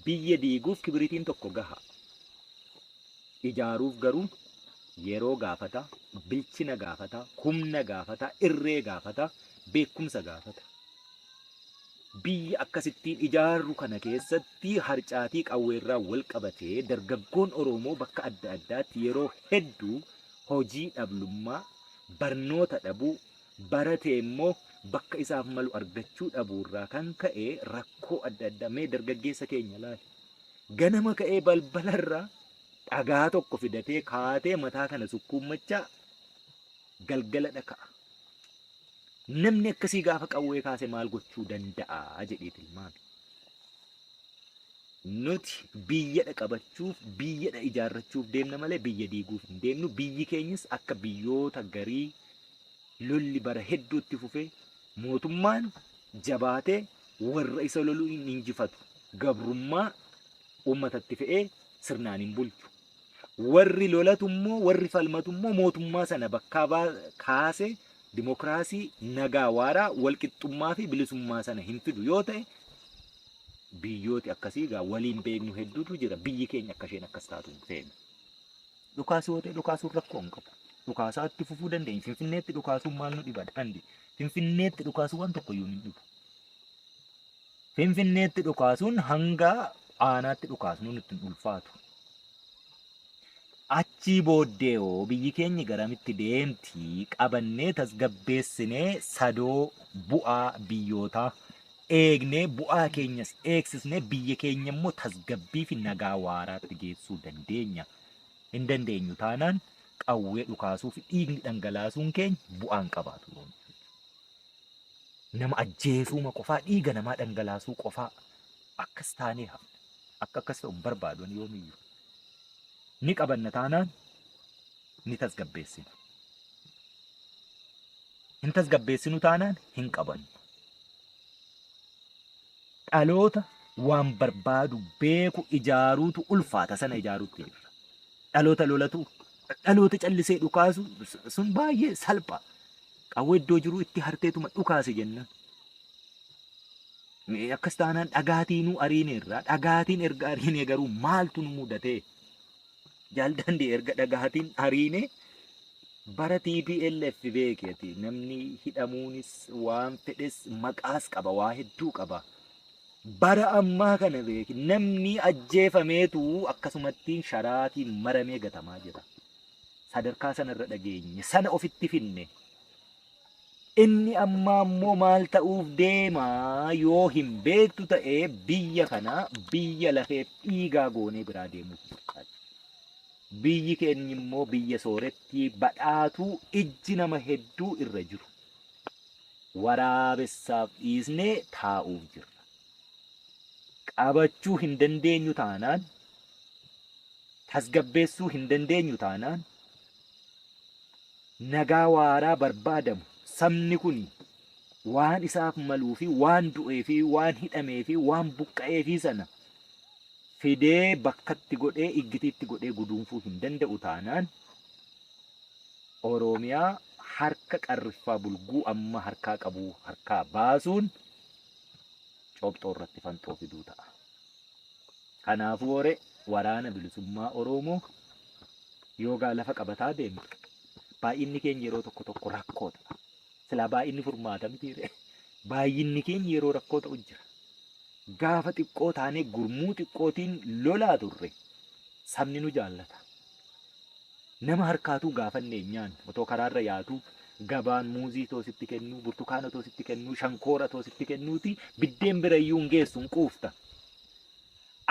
Biyya diiguuf kibiritiin tokko gaha. Ijaaruuf garuu yeroo gaafata, bilchina gaafata, humna gaafata, irree gaafata, beekumsa gaafata. Biyya akkasittiin ijaarru kana keessatti harcaatii qawweerraa wal qabatee dargaggoon Oromoo bakka adda addaatti yeroo hedduu hojii dhabummaa, barnoota dhabuu, baratee immoo bakka isaaf malu argachuu dhabuurraa kan ka'e rakkoo adda addaa mee dargaggeessa keenya laali. Ganama ka'ee balbalarraa dhagaa tokko fidatee kaatee mataa kana sukkuummachaa galgala dhaka'a. Namni akkasii gaafa qawwee kaase maal gochuu danda'a jedhee tilmaame. Nuti biyyadha qabachuuf, biyyadha ijaarrachuuf deemna malee biyya diiguuf hin deemnu. Biyyi keenyas akka biyyoota garii lolli bara hedduutti fufee mootummaan jabaatee warra isa loluu hin injifatu. Gabrummaa uummatatti fe'ee sirnaan hin bulchu. Warri lolatu immoo warri falmatu immoo mootummaa sana bakkaa kaasee dimokiraasii nagaa waaraa walqixxummaa fi bilisummaa sana hin fidu yoo ta'e biyyooti akkasii gaa waliin beeknu hedduutu jira. Biyyi keenya akka isheen akkas taatu hin feenu. Dhukaasii yoo ta'e dhukaasuun rakkoo hin qabu. Dhukaasaatti fufuu dandeenya. Finfinneetti dhukaasuun maal nu dhiba dandi. Finfinneetti dhukaasuu waan tokko iyyuu hin dhufu. Finfinneetti dhukaasuun hanga aanaatti dhukaasnu nutti hin ulfaatu. Achii booddee hoo biyyi keenya garamitti deemtii qabannee tasgabbeessinee sadoo bu'aa biyyootaa eegnee bu'aa keenyas eegsisnee biyya keenya immoo tasgabbii fi nagaa waaraatti geessuu dandeenya. Hin dandeenyu taanaan qawwee dhukaasuu fi dhiigni dhangalaasuun keenya bu'aan qabaatu. Nama ajjeesuuma qofaa dhiiga namaa dhangalaasuu qofaa akkas taanee hafna. Akka akkas ta'u hin barbaadu yoomiyyuu. Ni qabanna taanaan ni tasgabbeessina. Hin tasgabbeessinu taanaan hin qabannu. Dhaloota waan barbaadu beeku ijaaruutu ulfaata sana ijaaruutti jirra. Dhaloota lolatu dhaloota callisee dhukaasu sun baay'ee salpha. Qawwee iddoo jiru itti harteetuma dhukaase jenna. Akkas taanaan dhagaatiinuu ariineerra. Dhagaatiin erga ariinee garuu maaltu nu mudatee? Jaaldandee erga dhagaatiin ariine bara TPLF beeketi. Namni hidhamuunis waan fedhes maqaas qaba, waa hedduu qaba. Bara ammaa kana beeki namni ajjeefameetu akkasumatti sharaatiin maramee gatamaa jira. Sadarkaa sanarra dhageenye sana ofitti finne. Inni ammaa immoo maal ta'uuf deemaa yoo hin beektu ta'ee biyya kana biyya lafee dhiigaa goonee biraa deemuuf burqaadha. Biyyi keenya immoo biyya soorettii badhaatuu ijji nama hedduu irra jiru. Waraabessaaf dhiisnee taa'uuf jirra. Qabachuu hin dandeenyu taanaan, tasgabbeessuu hin dandeenyu taanaan, nagaa waaraa barbaadamu sabni kun waan isaaf maluu fi waan du'ee fi waan hidhamee fi waan buqqa'ee fi sana fidee bakkatti godhee iggitiitti godhee guduunfuu hin danda'u taanaan Oromiyaa harka qarriffaa bulguu amma harkaa qabuu harkaa baasuun cobxoo irratti fanxoo fiduu ta'a. Kanaafuu hore waraana bilisummaa Oromoo yoogaa lafa qabataa deemu baay'inni keenya yeroo tokko tokko rakkoo ta'a. Silaa baay'inni furmaata mitiire. Baay'inni keenya yeroo rakkoo ta'u jira. Gaafa xiqqoo taanee gurmuu xiqqootiin lolaa turre sabni nu jaallata. Nama harkaatuu gaafannee nyaan otoo karaarra yaatu gabaan muuzii toositti kennuu, burtukaana toositti kennuu, shankoora toositti kennuuti biddeen bira iyyuu hin geessu hin quufta.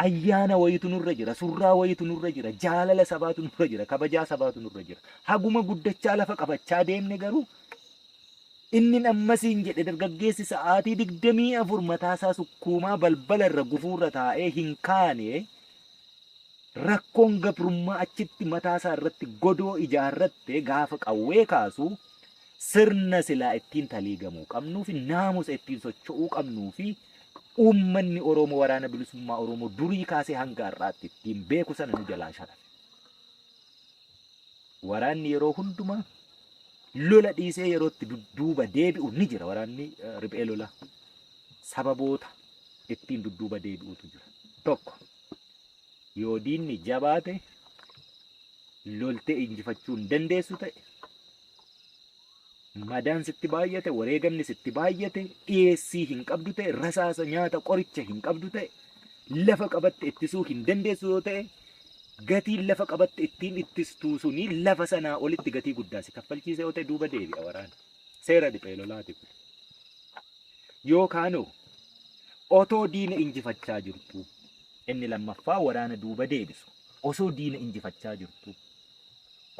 Ayyaana wayitu nurra jira, surraa wayitu nurra jira, jaalala sabaatu nurra jira, kabajaa sabaatu nurra jira. Haguma guddachaa lafa qabachaa deemne garuu inni ammasiin jedhe dargaggeessi sa'aatii 24 mataasaa sukkuumaa balbala irra gufuurra taa'ee hin kaane rakkoon gabrummaa achitti mataasaa irratti godoo ijaarratte gaafa qawwee kaasu sirna silaa ittiin taliigamuu qabnuu fi naamusa ittiin socho'uu qabnuu fi uummanni Oromoo waraana bilisummaa Oromoo durii kaasee hanga har'aatti ittiin beeku sana nu jalaa sharafe. Waraanni yeroo hundumaa lola dhiisee yerootti dudduuba deebi'u ni jira. Waraanni riphee lola sababoota ittiin dudduuba deebi'utu jira. Tokko yoo diinni jabaate loltee injifachuu hin dandeessu ta'e, madaan sitti baay'ate, wareegamni sitti baay'ate, dhiyeessii hin qabdu ta'e, rasaasa nyaata qoricha hin qabdu ta'e, lafa qabatte ittisuu hin dandeessu yoo ta'e, gatiin lafa qabatte ittiin ittistuu suni lafa sanaa olitti gatii guddaa si kaffalchiise yoo ta'e duuba deebi'a waraana. Seera riphee lolaati kun. Yookaanoo otoo diina injifachaa jirtu inni lammaffaa waraana duuba deebisu. Osoo diina injifachaa jirtu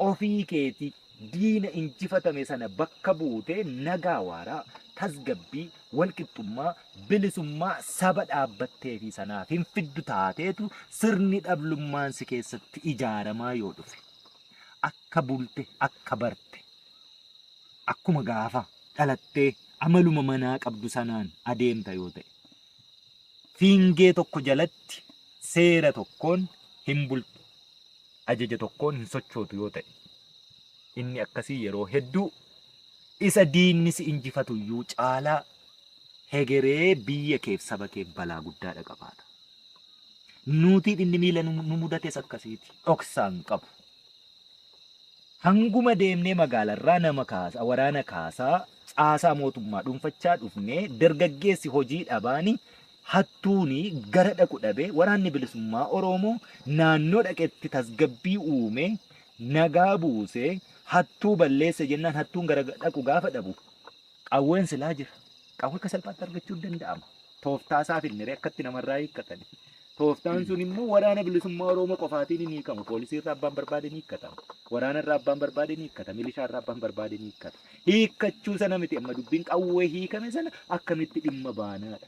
ofii keetii diina injifatame sana bakka buutee nagaa waaraa, tasgabbii, walqixxummaa, bilisummaa saba dhaabbattee fi sanaaf hin fiddu taateetu sirni dhablummaan si keessatti ijaaramaa yoo dhufe akka bulte, akka barte, akkuma gaafa dhalattee amaluma manaa qabdu sanaan adeemta yoo ta'e fiingee tokko jalatti seera tokkoon hin bultu, ajaja tokkoon hin sochootu yoo ta'e inni akkasii yeroo hedduu isa diinni si injifatu iyyuu caalaa hegeree biyya keef saba keef balaa guddaadha qabaata. Nuutiin inni miila nu mudates akkasiiti. Dhoksaan qabu. Hanguma deemnee magaalarraa nama kaasa, waraana kaasaa caasaa mootummaa dhuunfachaa dhufnee dargaggeessi hojii dhabaani hattuuni gara dhaqu dhabee waraanni bilisummaa Oromoo naannoo dhaqetti tasgabbii uume nagaa buusee hattuu balleessa jennaan hattuun gara dhaqu gaafa dhabu qawween silaa jira. Qawwee akka salphaatti argachuu hin danda'ama. Tooftaa isaa filniree akkatti namarraa hiikkatan. Tooftaan sun immoo waraana bilisummaa Oromoo qofaatiin ni hiikamu. Poolisii irraa abbaan barbaade ni hiikkatama. Waraana irraa abbaan barbaade ni hiikkata. Milishaa irraa abbaan barbaade ni hiikkata. Hiikkachuu sana miti amma dubbiin qawwee hiikame sana akkamitti dhimma baanaadha.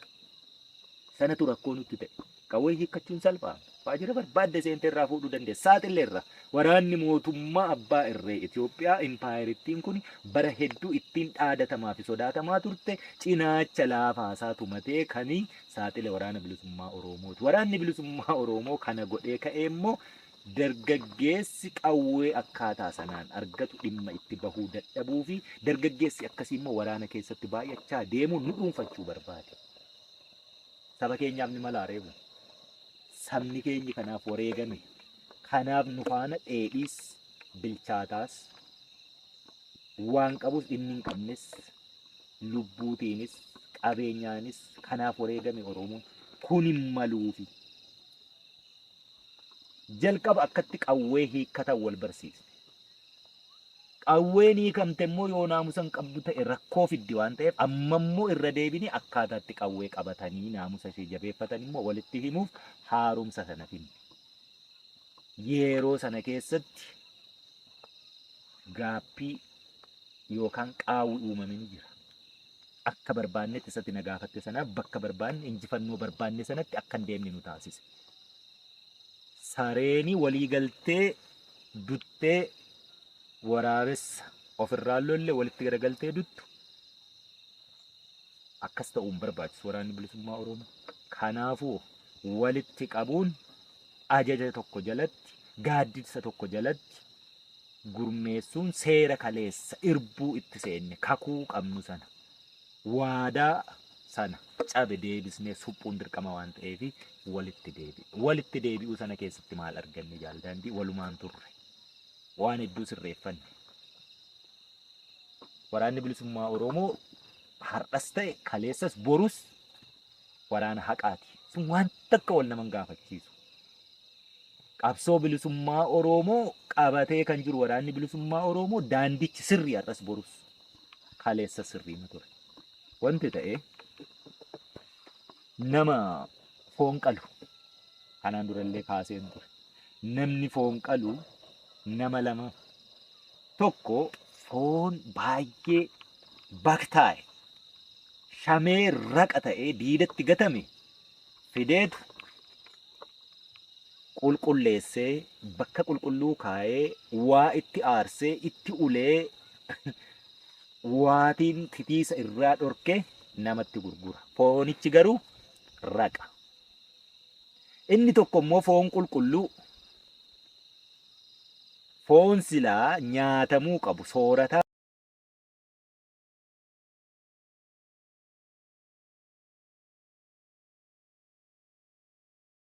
Sanatu rakkoo nutti ta'e. Qawwee hiikkachuun salphaa. Waajjira barbaadde seentee irraa fuudhuu dandeessa. Saaxillee irra waraanni mootummaa abbaa irree Itoophiyaa impaayiriittiin kun bara hedduu ittiin dhaadatamaa fi sodaatamaa turte cinaacha laafaasaa tumatee kanii saaxile waraana bilisummaa Oromooti. Waraanni bilisummaa Oromoo kana godhee ka'ee immoo dargaggeessi qawwee akkaataa sanaan argatu dhimma itti bahuu dadhabuu fi dargaggeessi akkasii immoo waraana keessatti baay'achaa deemu nu dhuunfachuu barbaade. Saba keenyaaf ni mala reebu. Sabni keenya kanaaf wareegame. Kanaaf nu faana dheedhiis bilchaataas waan qabus dhimmi hin qabnes lubbuutiinis qabeenyaanis kanaaf wareegame Oromoon kun hin maluufi. Jalqaba akkatti qawwee hiikkatan wal barsiisne. Qawween hiikamte immoo yoo naamusa hin qabdu ta'e rakkoo fiddi waan ta'eef amma immoo irra deebine akkaataatti qawwee qabatanii naamusa ishee jabeeffatan immoo walitti himuuf haaromsa sana finne. Yeroo sana keessatti gaaffii yookaan qaawwi uumame ni jira. Akka barbaannetti isatti na gaafatte sanaaf bakka barbaanne injifannoo barbaanne sanatti akka hin deemne nu taasise. Sareeni walii galtee duttee waraabessa ofirraa lolle walitti garagaltee duttu akkas ta'uun barbaachisu waraanni bilisummaa Oromoo. Kanaafuu walitti qabuun ajaja tokko jalatti gaaddisa tokko jalatti gurmeessuun seera kaleessa irbuu itti seenne kakuu qabnu sana waadaa sana cabe deebisnee suphuun dirqama waan ta'eef walitti deebi'uu sana keessatti maal arganne jaalladhi walumaan turre. Waan hedduu sirreeffanne. Waraanni bilisummaa Oromoo har'as ta'e kaleessas borus waraana haqaati. Sun waan takka wal nama gaafachiisu. Qabsoo bilisummaa Oromoo qabatee kan jiru waraanni bilisummaa Oromoo daandichi sirrii har'as borus kaleessas sirrii nu ture. Wanti ta'e nama foon qalu kanaan durallee kaaseen ture. Namni foon qalu nama lama. Tokko foon baay'ee baktaa'e shamee raqa ta'ee diidatti gatame fideetu qulqulleessee bakka qulqulluu kaayee waa itti aarsee itti ulee waatiin titiisa irraa dhorke namatti gurgura. Foonichi garuu raqa. Inni tokko immoo foon qulqulluu foon silaa nyaatamuu qabu soorata